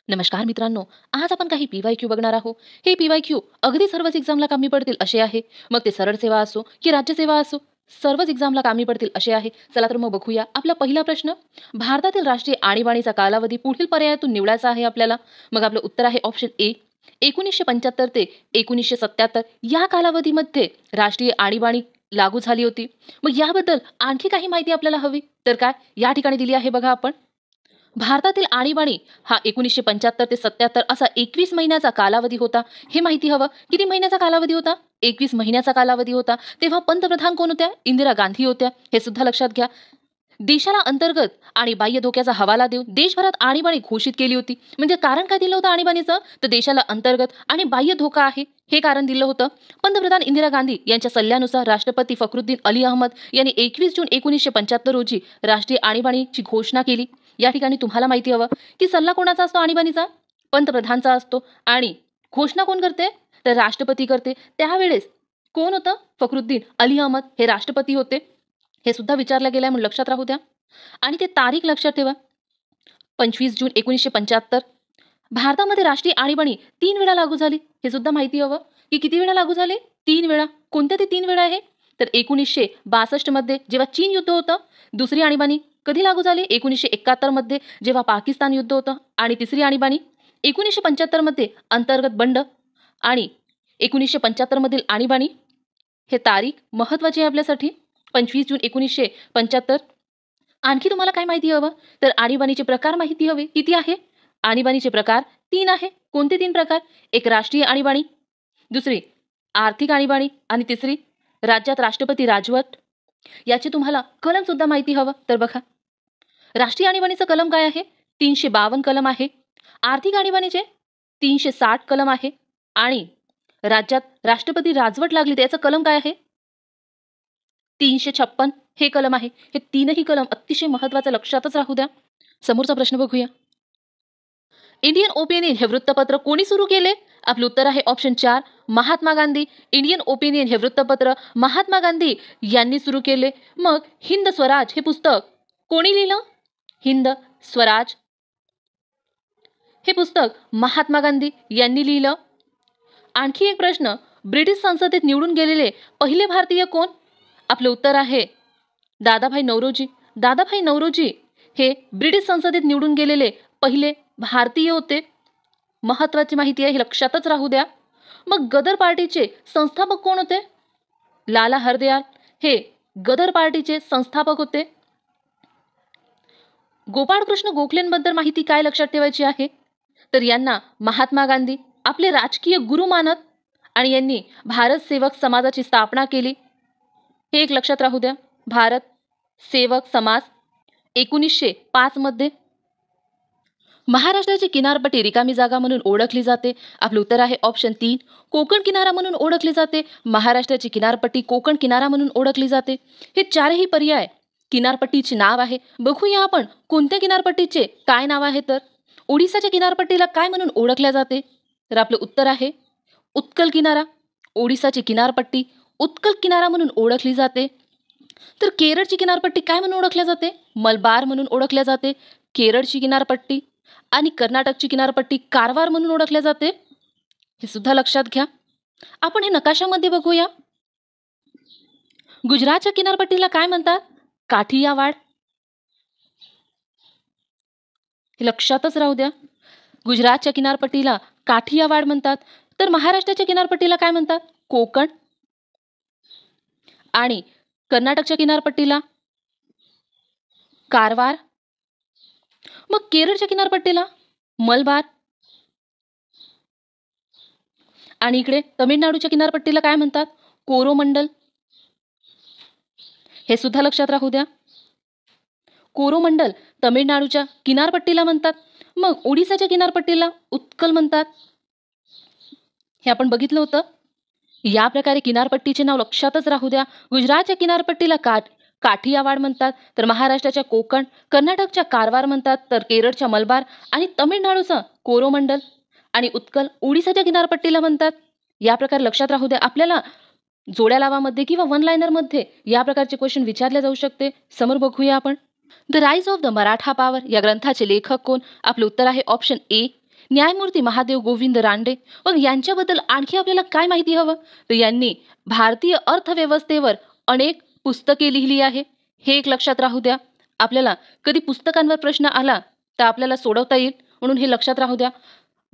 नमस्कार मित्रांनो. आज आपण काही पीवायक्यू बघणार आहोत. हे पीवायक्यू अगदी सर्वच एक्झामला कामी पडतील असे आहे. मग ते सरळ सेवा असो की राज्यसेवा असो, सर्वच एक्झामला कामी पडतील असे आहे. चला तर मग बघूया. आपला पहिला प्रश्न, भारतातील राष्ट्रीय आणीबाणीचा कालावधी पुढील पर्यायातून निवडायचा आहे आपल्याला. मग आपलं उत्तर आहे ऑप्शन ए. 1975 ते 1977 या कालावधीमध्ये राष्ट्रीय आणीबाणी लागू झाली होती. मग याबद्दल आणखी काही माहिती आपल्याला हवी तर काय या ठिकाणी दिली आहे बघा आपण. भारतातील आणीबाणी हा 1975 ते 77 असा 21 महिन्याचा कालावधी होता. हे माहिती हवं. किती महिन्याचा कालावधी होता? 21 महिन्याचा कालावधी होता. तेव्हा पंतप्रधान कोण होत्या? इंदिरा गांधी होत्या. हे सुद्धा लक्षात घ्या. देशाला अंतर्गत आणि बाह्य धोक्याचा हवाला देऊन देशभरात आणीबाणी घोषित केली होती. म्हणजे कारण काय दिलं होतं आणीबाणीचं? तर देशाला अंतर्गत आणि बाह्य धोका आहे हे कारण दिलं होतं. पंतप्रधान इंदिरा गांधी यांच्या सल्ल्यानुसार राष्ट्रपती फखरुद्दीन अली अहमद यांनी 21 जून 1975 रोजी राष्ट्रीय आणीबाणीची घोषणा केली. या ठिकाणी तुम्हाला माहिती हवं की सल्ला कोणाचा असतो आणीबाणीचा? पंतप्रधानचा असतो. आणि घोषणा कोण करते? तर राष्ट्रपती करते. त्यावेळेस कोण होतं? फखरुद्दीन अली अहमद हे राष्ट्रपती होते. हे सुद्धा विचारलं गेलंय म्हणून लक्षात राहू द्या. आणि ते तारीख लक्षात ठेवा. 25 जून 1975 भारतामध्ये राष्ट्रीय आणीबाणी 3 वेळा लागू झाली. हे सुद्धा माहिती हवं की किती वेळा लागू झाली? 3 वेळा. कोणत्या ते 3 वेळा आहे? तर 1962 मध्ये जेव्हा चीन युद्ध होतं. दुसरी आणीबाणी कधी लागू झाली? 1971 मध्ये जेव्हा पाकिस्तान युद्ध होतं. आणि तिसरी आणीबाणी 1975 मध्ये अंतर्गत बंड. आणि 1975 मधील आणीबाणी हे तारीख महत्वाची आहे आपल्यासाठी. 25 जून 1975. आणखी तुम्हाला काय माहिती हवं? तर आणीबाणीचे प्रकार माहिती हवे. किती आहे? आणीबाणीचे प्रकार 3 आहे. कोणते 3 प्रकार? एक राष्ट्रीय आणीबाणी, दुसरी आर्थिक आणीबाणी आणि तिसरी राज्यात राष्ट्रपती राजवट. याची तुम्हाला कलम सुद्धा माहिती हवं तर बघा. राष्ट्रीय आणीबाणीचं कलम काय आहे? 352 कलम आहे. आर्थिक आणीबाणीचे 360 कलम आहे. आणि राज्यात राष्ट्रपती राजवट लागली त्याचं कलम काय आहे? 356 हे कलम आहे. हे तीनही कलम अतिशय महत्वाचं लक्षातच राहू द्या. समोरचा प्रश्न बघूया. इंडियन ओपिनियन हे वृत्तपत्र कोणी सुरू केले? आपलं उत्तर आहे option 4 Mahatma Gandhi. Indian opinion हे वृत्तपत्र महात्मा गांधी यांनी सुरू केले. मग हिंद स्वराज हे पुस्तक कोणी लिहिलं? हिंद स्वराज हे पुस्तक महात्मा गांधी यांनी लिहिलं. आणखी एक प्रश्न, ब्रिटिश संसदेत निवडून गेलेले पहिले भारतीय कोण? आपलं उत्तर आहे दादाभाई नौरोजी. दादाभाई नौरोजी हे ब्रिटिश संसदेत निवडून गेलेले पहिले भारतीय होते. महत्वाची माहिती आहे, हे लक्षातच राहू द्या. मग गदर पार्टीचे संस्थापक कोण होते? लाला हरदयाल हे गदर पार्टीचे संस्थापक होते. गोपाळकृष्ण गोखलेंबद्दल माहिती काय लक्षात ठेवायची आहे? तर यांना महात्मा गांधी आपले राजकीय गुरु मानत आणि यांनी भारत सेवक समाजाची स्थापना केली. हे एक लक्षात राहू द्या. भारत सेवक समाज 1905 मध्ये. महाराष्ट्राची किनारपट्टी रिकामी जागा म्हणून ओळखली जाते. आपलं उत्तर आहे ऑप्शन 3 कोकण किनारा म्हणून ओळखली जाते. महाराष्ट्राची किनारपट्टी कोकण किनारा म्हणून ओळखली जाते. हे चारही पर्याय किनारपट्टीचे नाव आहे. बघूया आपण कोणत्या किनारपट्टीचे काय नाव आहे. तर ओडिसाच्या किनारपट्टीला काय म्हणून ओळखल्या जाते? तर आपलं उत्तर आहे उत्कल किनारा. ओडिसाची किनारपट्टी उत्कल किनारा म्हणून ओळखली जाते. तर केरळची किनारपट्टी काय म्हणून ओळखल्या जाते? मलबार म्हणून ओळखल्या जाते केरळची किनारपट्टी. आणि कर्नाटकची किनारपट्टी कारवार म्हणून ओळखल्या जाते. हे सुद्धा लक्षात घ्या. आपण हे नकाशामध्ये बघूया. गुजरातच्या किनारपट्टीला काय म्हणतात? काठियावाड. हे लक्षातच राहू द्या. गुजरातच्या किनारपट्टीला काठियावाड म्हणतात. तर महाराष्ट्राच्या किनारपट्टीला काय म्हणतात? कोकण. आणि कर्नाटकच्या किनारपट्टीला कारवार. मग केरळच्या किनारपट्टीला मलबार. आणि इकडे तमिळनाडूच्या किनारपट्टीला काय म्हणतात? कोरोमंडल. हे सुद्धा लक्षात राहू द्या. कोरोमंडल तमिळनाडूच्या किनारपट्टीला म्हणतात. मग ओडिसाच्या किनारपट्टीला उत्कल म्हणतात. हे आपण बघितलं होतं. या प्रकारे किनारपट्टीचे नाव लक्षातच राहू द्या. गुजरातच्या किनारपट्टीला काठियावाड म्हणतात. तर महाराष्ट्राच्या कोकण, कर्नाटकच्या कारवार म्हणतात. तर केरळच्या मलबार आणि तमिळनाडूचा कोरोमंडल आणि उत्कल ओडिसाच्या किनारपट्टीला म्हणतात. या प्रकारे लक्षात राहू द्या. आपल्याला जोड्या लावामध्ये किंवा वन लाइनरमध्ये या प्रकारचे क्वेश्चन विचारले जाऊ शकते. समोर बघूया आपण. The rise of the Maratha power या ग्रंथाचे लेखक कोण? आपलं उत्तर आहे ऑप्शन ए न्यायमूर्ती महादेव गोविंद रानडे. मग यांच्याबद्दल आणखी आपल्याला काय माहिती हवं? तर यांनी भारतीय अर्थव्यवस्थेवर अनेक पुस्तके लिहिली आहे. हे एक लक्षात राहू द्या. आपल्याला कधी पुस्तकांवर प्रश्न आला तर आपल्याला सोडवता येईल, म्हणून हे लक्षात राहू द्या.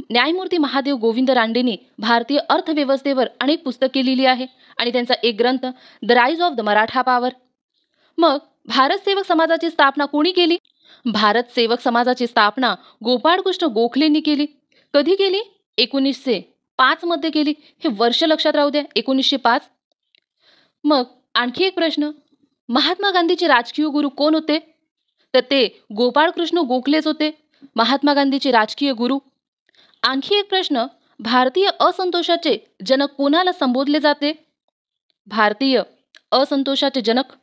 न्यायमूर्ती महादेव गोविंद रानडेंनी भारतीय अर्थव्यवस्थेवर अनेक पुस्तके लिहिली आहे आणि त्यांचा एक ग्रंथ the rise of the Maratha power. मग भारत सेवक समाजाची स्थापना कोणी केली? भारत सेवक समाजाची स्थापना गोपाळकृष्ण गोखलेंनी केली. कधी केली? 1905 मध्ये केली. हे वर्ष लक्षात राहू द्या, 1905. मग आणखी एक प्रश्न, महात्मा गांधीचे राजकीय गुरु कोण होते? तर ते गोपाळकृष्ण गोखलेच होते, महात्मा गांधीचे राजकीय गुरु. आणखी एक प्रश्न, भारतीय असंतोषाचे जनक कोणाला संबोधले जाते? भारतीय असंतोषाचे जनक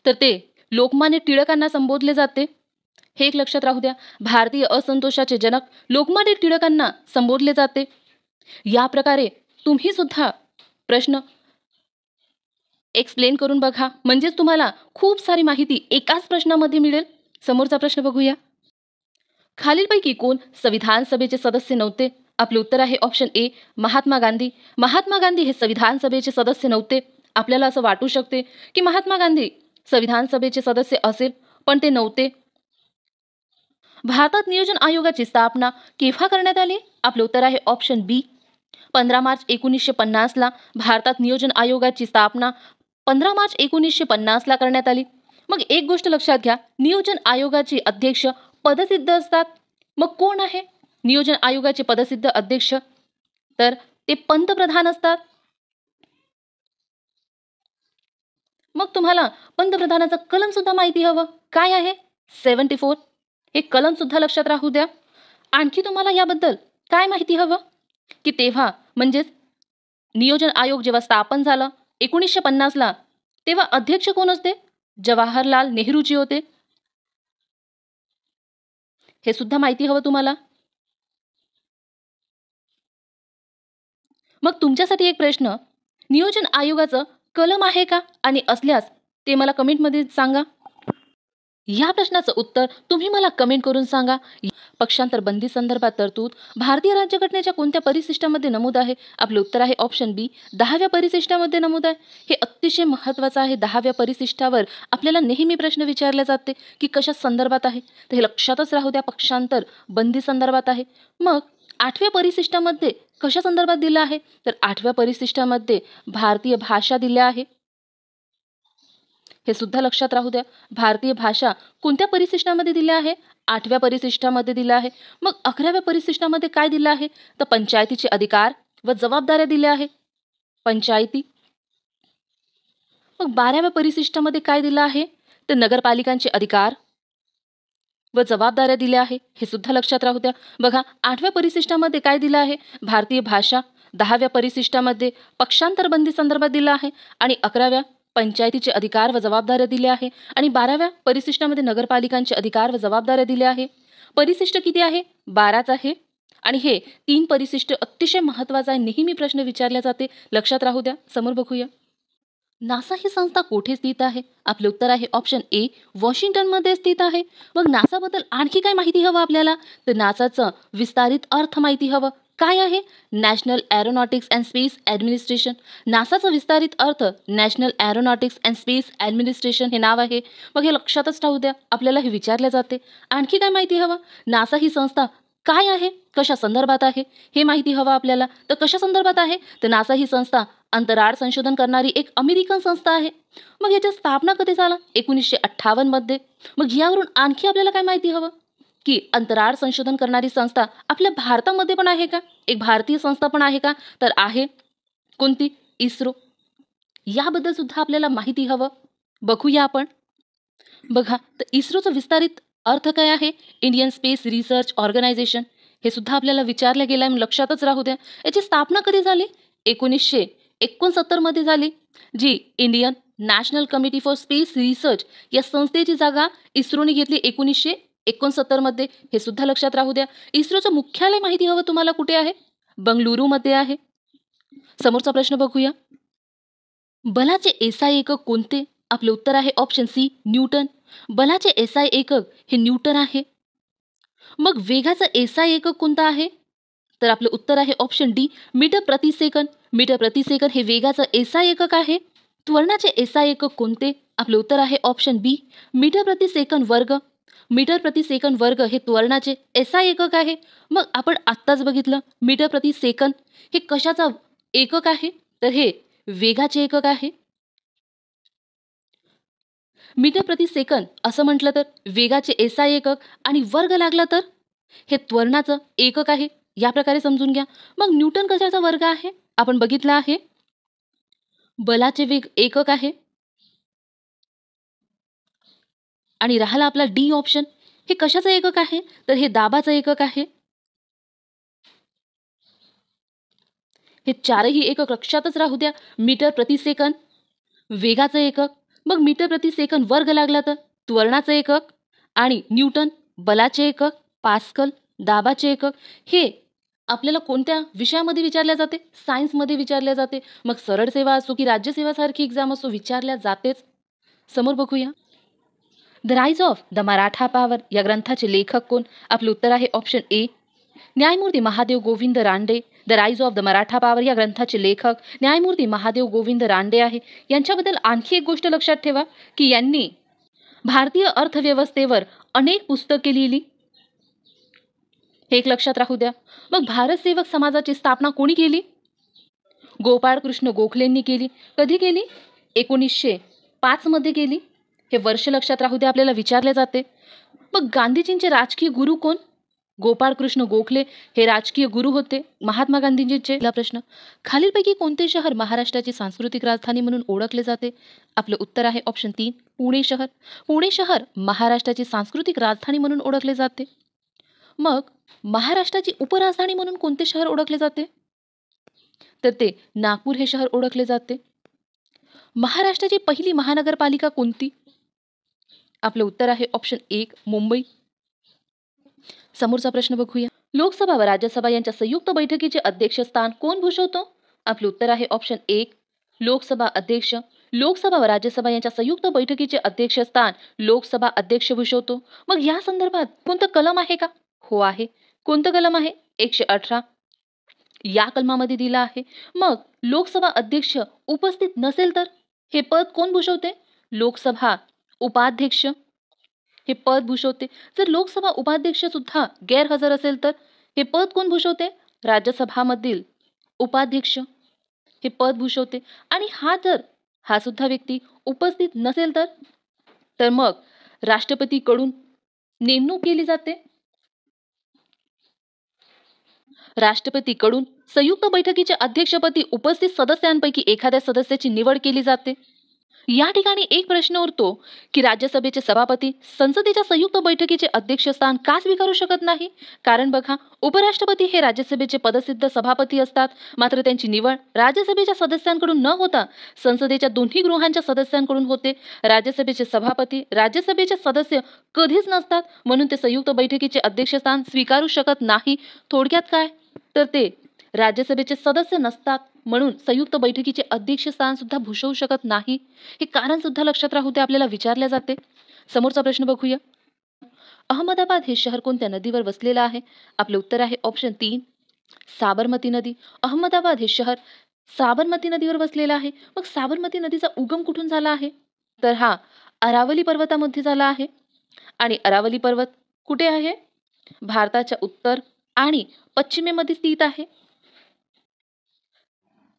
तर ते लोकमान्य टिळकांना संबोधले जाते. हे एक लक्षात राहू द्या. भारतीय असंतोषाचे जनक लोकमान्य टिळकांना संबोधले जाते. या प्रकारे तुम्ही सुद्धा प्रश्न एक्सप्लेन करून बघा, म्हणजेच तुम्हाला खूप सारी माहिती एकाच प्रश्नामध्ये मिळेल. समोरचा प्रश्न बघूया. खालीलपैकी कोण संविधान सभेचे सदस्य नव्हते? आपले उत्तर आहे ऑप्शन ए, महात्मा गांधी. महात्मा गांधी हे संविधान सभेचे सदस्य नव्हते. आपल्याला असं वाटू शकते की महात्मा गांधी संविधान सभेचे सदस्य असेल, पण ते नव्हते. भारतात नियोजन आयोगाची स्थापना केव्हा करण्यात आली? आपले उत्तर आहे ऑप्शन बी, 15 मार्च 1950 ला भारतात नियोजन आयोगाची स्थापना 15 मार्च 1950 ला करण्यात आली. मग एक गोष्ट लक्षात घ्या, नियोजन आयोगाचे अध्यक्ष पदसिद्ध असतात. मग कोण आहे नियोजन आयोगाचे पदसिद्ध अध्यक्ष? तर ते पंतप्रधान असतात. मग तुम्हाला पंतप्रधानाचं कलम सुद्धा माहिती हवं. काय आहे? 74. हे कलम सुद्धा लक्षात राहू द्या. आणखी तुम्हाला याबद्दल काय माहिती हवं की तेव्हा म्हणजेच नियोजन आयोग जेव्हा स्थापन झालं 1950 ला, तेव्हा अध्यक्ष कोण होते? जवाहरलाल नेहरूजी होते. हे सुद्धा माहिती हवं तुम्हाला. मग तुमच्यासाठी एक प्रश्न, नियोजन आयोगाचं कलम आहे का? आणि असल्यास ते मला कमेंटमध्ये सांगा. या प्रश्नाचं उत्तर तुम्ही मला कमेंट करून सांगा. पक्षांतर बंदी संदर्भात तरतूद भारतीय राज्यघटनेच्या कोणत्या परिशिष्टामध्ये नमूद आहे? आपले उत्तर आहे ऑप्शन बी, 10व्या परिशिष्टामध्ये नमूद आहे. हे अतिशय महत्त्वाचं आहे. 10व्या परिशिष्टावर आपल्याला नेहमी प्रश्न विचारले जाते की कशा संदर्भात आहे, तर हे लक्षातच राहू द्या, पक्षांतर बंदी संदर्भात आहे. मग 8व्या परिशिष्टामध्ये कशा संदर्भात दिलं आहे? तर 8व्या परिशिष्टामध्ये भारतीय भाषा दिल्या आहे. हे सुद्धा लक्षात राहू द्या. भारतीय भाषा कोणत्या परिशिष्टामध्ये दिल्या आहे? 8व्या परिशिष्टामध्ये दिलं आहे. मग 11व्या परिशिष्टामध्ये काय दिलं आहे? तर पंचायतीचे अधिकार व जबाबदाऱ्या दिल्या आहे. पंचायती. मग 12व्या परिशिष्टामध्ये काय दिलं आहे? तर नगरपालिकांचे अधिकार व जबाबदाऱ्या दिल्या आहे. हे सुद्धा लक्षात राहू द्या. बघा, 8व्या परिशिष्टामध्ये काय दिलं आहे? भारतीय भाषा. 10व्या परिशिष्टामध्ये पक्षांतर बंदी संदर्भात दिलं आहे आणि 11व्या पंचायतीचे अधिकार व जबाबदाऱ्या दिल्या आहे आणि 12व्या परिशिष्टामध्ये नगरपालिकांचे अधिकार व जबाबदाऱ्या दिल्या आहे. परिशिष्ट किती आहे? 12च आहे. आणि हे 3 परिशिष्ट अतिशय महत्त्वाचं आहे. नेहमी प्रश्न विचारले जाते, लक्षात राहू द्या. समोर बघूया. नासा ही संस्था कोठे स्थित आहे? आपले उत्तर आहे ऑप्शन ए, वॉशिंग्टनमध्ये स्थित आहे. मग नासाबद्दल आणखी काय माहिती हवं आपल्याला? तर नासाचं विस्तारित अर्थ माहिती हवं. काय आहे? National aeronautics and space administration. नासाचा विस्तारित अर्थ national aeronautics and space administration हे नाव आहे. मग हे लक्षातच राहू द्या, आपल्याला हे विचारले जाते. आणखी काय माहिती हवं? नासा ही संस्था काय आहे, कशा संदर्भात आहे, हे माहिती हवं आपल्याला. तर कशा संदर्भात आहे? तर नासा ही संस्था अंतराळ संशोधन करणारी एक अमेरिकन संस्था आहे. मग याची स्थापना कधी झाला? 1958 मध्ये. मग यावरून आणखी आपल्याला काय माहिती हवं की अंतराळ संशोधन करणारी संस्था आपल्या भारतामध्ये पण आहे का? एक भारतीय संस्था पण आहे का? तर आहे. कोणती? इस्रो. याबद्दल सुद्धा आपल्याला माहिती हवं. बघूया आपण. बघा, तर इस्रोचं विस्तारित अर्थ काय आहे? Indian space research organisation. हे सुद्धा आपल्याला विचारलं गेलं आहे, लक्षातच राहू द्या. याची स्थापना कधी झाली? 1969 मध्ये झाली. जी Indian national committee for space research या संस्थेची जागा इस्रोने घेतली 1969 मध्ये. हे सुद्धा लक्षात राहू द्या. इस्रोचं मुख्यालय माहिती हवं तुम्हाला कुठे आहे? बंगळुरूमध्ये आहे. समोरचा प्रश्न बघूया. बलाचे एसआय एकक कोणते? आपले उत्तर आहे ऑप्शन सी, न्यूटन. बलाचे एसआय एकक हे न्यूटन आहे. मग वेगाचा एसआय एकक कोणता आहे? तर आपलं उत्तर आहे ऑप्शन डी, मीटर प्रति सेकंद. मीटर प्रति सेकंद हे वेगाचं एसआय एकक आहे. त्वरणाचे एसआय एकक कोणते? आपलं उत्तर आहे ऑप्शन बी, मीटर प्रति सेकंद वर्ग. मीटर प्रति सेकंद वर्ग हे त्वरणाचे एसआय एकक आहे. मग आपण आत्ताच बघितलं मीटर प्रति सेकंद हे कशाचा एकक आहे? तर हे वेगाचे एकक आहे. मीटर प्रति सेकंद असं म्हटलं तर वेगाचे एसआय एकक आणि वर्ग लागला तर हे त्वरणाचं एकक आहे. या प्रकारे समजून घ्या. मग न्यूटन कशाचा वर्ग आहे? आपण बघितलं आहे बलाचे वेग एकक आहे. आणि राहिला आपला डी ऑप्शन, हे कशाचं एकक आहे? तर हे दाबाचं एकक आहे. हे चारही एकक लक्षातच राहू द्या. मीटर प्रति सेकंद वेगाचं एकक, मग मीटर प्रति सेकंद वर्ग लागला तर त्वरणाचं एकक, आणि न्यूटन बलाचे एकक, पास्कल दाबाचे एकक. हे आपल्याला कोणत्या विषयामध्ये विचारल्या जाते? सायन्समध्ये विचारल्या जाते. मग सरळ सेवा असो की राज्यसेवासारखी एक्झाम असो विचारल्या जातेच. समोर बघूया. The rise of the Maratha power या ग्रंथाचे लेखक कोण? आपलं उत्तर आहे ऑप्शन ए, न्यायमूर्ती Mahadev Govind Ranade. The rise of the Maratha power या ग्रंथाचे लेखक न्यायमूर्ती महादेव गोविंद रानडे आहे. यांच्याबद्दल आणखी एक गोष्ट लक्षात ठेवा की यांनी भारतीय अर्थव्यवस्थेवर अनेक पुस्तके लिहिली. हे एक लक्षात राहू द्या. मग भारत सेवक समाजाची स्थापना कोणी केली? गोपाळ कृष्ण गोखलेंनी केली. कधी केली? 1905 मध्ये केली. हे वर्ष लक्षात राहू द्या, आपल्याला विचारले जाते. मग गांधीजींचे राजकीय गुरु कोण? गोपाळ कृष्ण गोखले हे राजकीय गुरु होते महात्मा गांधीजींचे. पहिला प्रश्न, खालीलपैकी कोणते शहर महाराष्ट्राची सांस्कृतिक राजधानी म्हणून ओळखले जाते? आपलं उत्तर आहे ऑप्शन 3, पुणे शहर. पुणे शहर महाराष्ट्राची सांस्कृतिक राजधानी म्हणून ओळखले जाते. मग महाराष्ट्राची उपराजधानी म्हणून कोणते शहर ओळखले जाते? तर ते नागपूर हे शहर ओळखले जाते. महाराष्ट्राची पहिली महानगरपालिका कोणती? आपलं उत्तर आहे ऑप्शन 1, मुंबई. समोरचा प्रश्न बघूया. लोकसभा व राज्यसभा यांच्या संयुक्त बैठकीचे अध्यक्षस्थान कोण भूषवतो? आपलं उत्तर आहे ऑप्शन 1, लोकसभा अध्यक्ष. लोकसभा व राज्यसभा यांच्या संयुक्त बैठकीचे अध्यक्षस्थान लोकसभा अध्यक्ष भूषवतो. मग या संदर्भात कोणतं कलम आहे का? हो आहे. कोणतं कलम आहे? 118 या कलमामध्ये दिला आहे. मग लोकसभा अध्यक्ष उपस्थित नसेल तर हे पद कोण भूषवते? लोकसभा उपाध्यक्ष हे पद भूषवते. जर लोकसभा उपाध्यक्ष सुद्धा गैरहजर असेल तर हे पद कोण भूषवते? राज्यसभामधील उपाध्यक्ष हे पद भूषवते. आणि हा सुद्धा व्यक्ती उपस्थित नसेल तर मग राष्ट्रपतीकडून नेमणूक केली जाते. राष्ट्रपतीकडून संयुक्त बैठकीच्या अध्यक्षपदी उपस्थित सदस्यांपैकी एखाद्या सदस्याची निवड केली जाते. या ठिकाणी एक प्रश्न उरतो की राज्यसभेचे सभापती संसदेच्या संयुक्त बैठकीचे अध्यक्षस्थान का स्वीकारू शकत नाही? कारण बघा, उपराष्ट्रपती हे राज्यसभेचे पदसिद्ध सभापती असतात, मात्र त्यांची निवड राज्यसभेच्या सदस्यांकडून न होता संसदेच्या दोन्ही गृहांच्या सदस्यांकडून होते. राज्यसभेचे सभापती राज्यसभेचे सदस्य कधीच नसतात, म्हणून ते संयुक्त बैठकीचे अध्यक्षस्थान स्वीकारू शकत नाही. थोडक्यात काय, तर ते राज्यसभेचे सदस्य नसतात, म्हणून संयुक्त बैठकीचे अध्यक्षस्थान सुद्धा भूषवू शकत नाही. हे कारण सुद्धा लक्षात राहू दे, आपल्याला विचारले जाते. समोरचा प्रश्न बघूया. अहमदाबाद हे शहर कोणत्या नदीवर वसलेलं आहे? आपलं उत्तर आहे ऑप्शन 3, साबरमती नदी. अहमदाबाद हे शहर साबरमती नदीवर वसलेलं आहे. मग साबरमती नदीचा उगम कुठून झाला आहे? तर हा अरावली पर्वतामध्ये झाला आहे. आणि अरावली पर्वत कुठे आहे? भारताच्या उत्तर आणि पश्चिमेमध्ये स्थित आहे.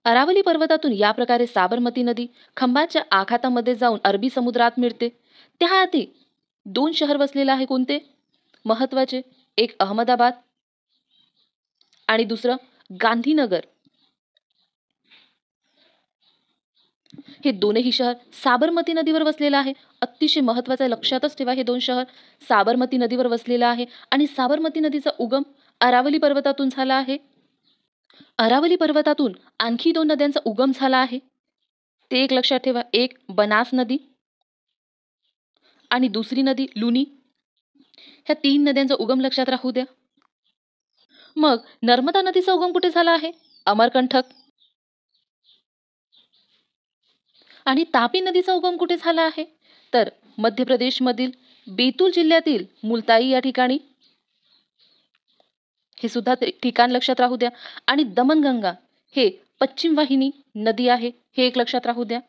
अरावली पर्वतातून या प्रकारे साबरमती नदी खंबाच्या आखातामध्ये जाऊन अरबी समुद्रात मिळते. त्याआधी 2 शहर वसलेले आहे. कोणते महत्वाचे? एक अहमदाबाद आणि दुसरं गांधीनगर. हे दोनही शहर साबरमती नदीवर वसलेलं आहे. अतिशय महत्वाचं आहे, लक्षातच ठेवा. हे 2 शहर साबरमती नदीवर वसलेलं आहे आणि साबरमती नदीचा उगम अरावली पर्वतातून झाला आहे. अरावली पर्वतातून आणखी 2 नद्यांचा उगम झाला आहे. ते एक लक्षात ठेवा. एक बनास नदी आणि दुसरी नदी लुनी. ह्या 3 नद्यांचा उगम लक्षात राहू द्या. मग नर्मदा नदीचा उगम कुठे झाला आहे? अमरकंटक. आणि तापी नदीचा उगम कुठे झाला आहे? तर मध्य प्रदेशमधील बेतूल जिल्ह्यातील मुलताई या ठिकाणी, हे सुद्धा ठिकाण लक्षात राहू द्या. आणि दमनगंगा हे पश्चिम वाहिनी नदी आहे, हे एक लक्षात राहू द्या.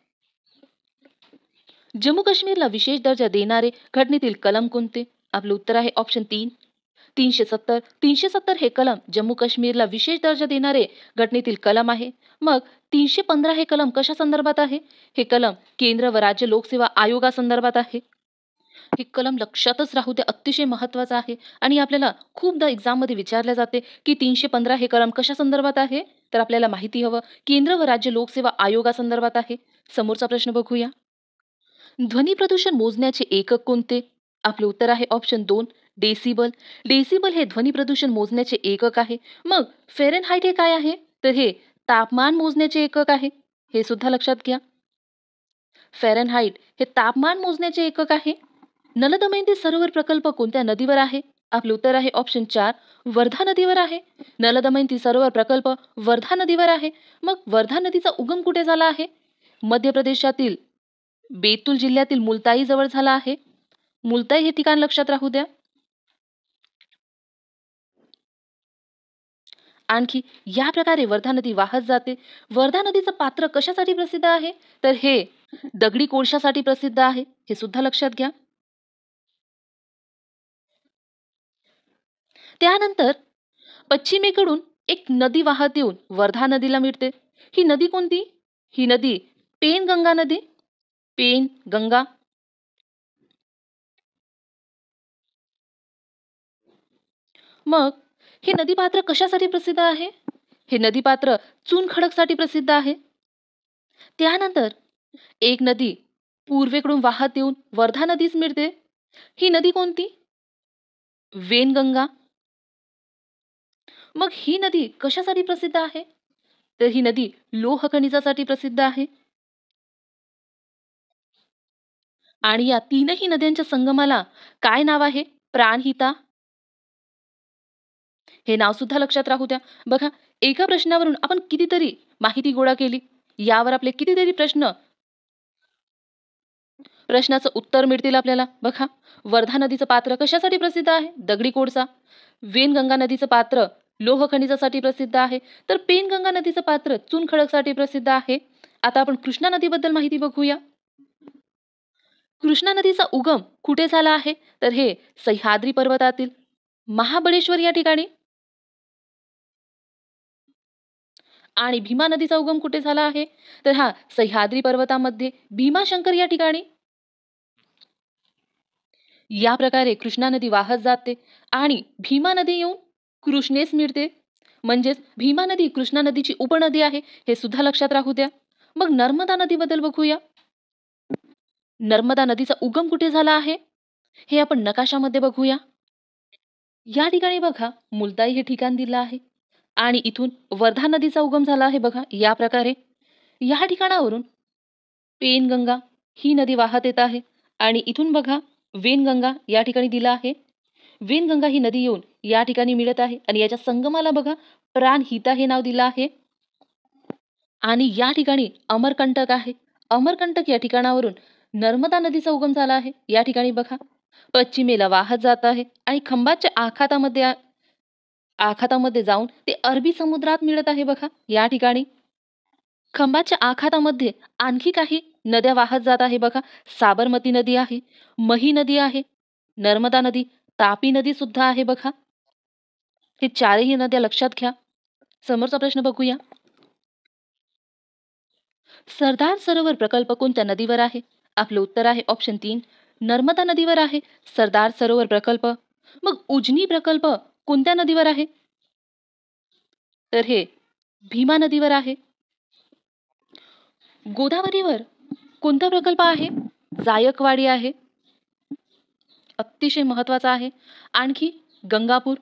जम्मू काश्मीरला विशेष दर्जा देणारे घटनेतील कलम कोणते? आपलं उत्तर आहे ऑप्शन 3, 370. 370 हे कलम जम्मू काश्मीरला विशेष दर्जा देणारे घटनेतील कलम आहे. मग 315 हे कलम कशा संदर्भात आहे? हे कलम केंद्र व राज्य लोकसेवा आयोगासंदर्भात आहे. हे कलम लक्षातच राहू द्या, अतिशय महत्वाचं आहे आणि आपल्याला खूपदा एक्झाममध्ये विचारले जाते की 315 हे कलम कशा संदर्भात आहे? तर आपल्याला माहिती हवं, केंद्र व राज्य लोकसेवा आयोगासंदर्भात आहे. समोरचा प्रश्न बघूया. ध्वनी प्रदूषण मोजण्याचे एकक कोणते? आपले उत्तर आहे ऑप्शन 2, डेसिबल. डेसिबल हे ध्वनी प्रदूषण मोजण्याचे एकक आहे. मग फेरनहाइट हे काय आहे? तर हे तापमान मोजण्याचे एकक आहे, हे सुद्धा लक्षात घ्या. फेरनहाइट हे तापमान मोजण्याचे एकक आहे. नल दमयंती सरोवर प्रकल्प कोणत्या नदीवर आहे? आपले उत्तर आहे ऑप्शन 4, वर्धा नदीवर आहे. नल दमयंती सरोवर प्रकल्प वर्धा नदीवर आहे. मग वर्धा नदीचा उगम कुठे झाला आहे? मध्य प्रदेशातील बेतूल जिल्ह्यातील मुलताई जवळ झाला आहे. मुलताई हे ठिकाण लक्षात राहू द्या. आणखी या प्रकारे वर्धा नदी वाहत जाते. वर्धा नदीचं पात्र कशासाठी प्रसिद्ध आहे? तर हे दगडी कोळशासाठी प्रसिद्ध आहे, हे सुद्धा लक्षात घ्या. त्यानंतर पश्चिमेकडून एक नदी वाहत येऊन वर्धा नदीला मिळते. ही नदी कोणती? ही नदी पेनगंगा नदी. पेनगंगा. मग हे नदीपात्र कशासाठी प्रसिद्ध आहे? हे नदीपात्र चुनखडकसाठी प्रसिद्ध आहे. त्यानंतर एक नदी पूर्वेकडून वाहत येऊन वर्धा नदीस मिळते. ही नदी कोणती? वेनगंगा. मग ही नदी कशासाठी प्रसिद्ध आहे? तर ही नदी लोह खनिजासाठी प्रसिद्ध आहे. आणि या तीनही नद्यांच्या संगमाला काय नाव आहे? प्राणहिता. हे नाव सुद्धा लक्षात राहू द्या. बघा, एका प्रश्नावरून आपण कितीतरी माहिती गोळा केली. यावर आपले कितीतरी प्रश्नाचं उत्तर मिळतील आपल्याला. बघा, वर्धा नदीचं पात्र कशासाठी प्रसिद्ध आहे? दगडी कोळसा. वेनगंगा नदीचं पात्र लोह खनिजासाठी प्रसिद्ध आहे. तर पेनगंगा नदीचं पात्र चुनखडकसाठी प्रसिद्ध आहे. आता आपण कृष्णा नदीबद्दल माहिती बघूया. कृष्णा नदीचा उगम कुठे झाला आहे? तर हे सह्याद्री पर्वतातील महाबळेश्वर या ठिकाणी. आणि भीमा नदीचा उगम कुठे झाला आहे? तर हा सह्याद्री पर्वतामध्ये भीमाशंकर या ठिकाणी. या प्रकारे कृष्णा नदी वाहत जाते आणि भीमा नदी येऊन कृष्णेस मिळते. म्हणजेच भीमा नदी कृष्णा नदीची उपनदी आहे, हे सुद्धा लक्षात राहू द्या. मग नर्मदा नदीबद्दल बघूया. नर्मदा नदीचा उगम कुठे झाला आहे? हे आपण नकाशामध्ये बघूया. या ठिकाणी बघा, मुलताई हे ठिकाण दिलं आहे आणि इथून वर्धा नदीचा उगम झाला आहे. बघा, या प्रकारे या ठिकाणावरून पेनगंगा ही नदी वाहत येत आहे आणि इथून बघा वेनगंगा या ठिकाणी दिलं आहे. वेनगंगा ही नदी येऊन या ठिकाणी मिळत आहे आणि याच्या संगमाला बघा प्राणहिता हे नाव दिलं आहे. आणि या ठिकाणी अमरकंटक आहे. अमरकंटक या ठिकाणावरून नर्मदा नदीचा उगम झाला आहे. या ठिकाणी बघा पश्चिमेला वाहत जात आहे आणि खंबातच्या आखातामध्ये जाऊन ते अरबी समुद्रात मिळत आहे. बघा, या ठिकाणी खंबाच्या आखातामध्ये आणखी काही नद्या वाहत जात आहे. बघा, साबरमती नदी आहे, मही नदी आहे, नर्मदा नदी, तापी नदी सुद्धा आहे. बघा, हे चारही नद्या लक्षात घ्या. समोरचा प्रश्न बघूया. सरदार सरोवर प्रकल्प कोणत्या नदीवर आहे? आपलं उत्तर आहे ऑप्शन 3, नर्मदा नदीवर आहे सरदार सरोवर प्रकल्प. मग उजनी प्रकल्प कोणत्या नदीवर आहे? तर हे भीमा नदीवर आहे. गोदावरीवर कोणता प्रकल्प आहे? जायकवाडी आहे, अतिशय महत्वाचा आहे. आणखी गंगापूर.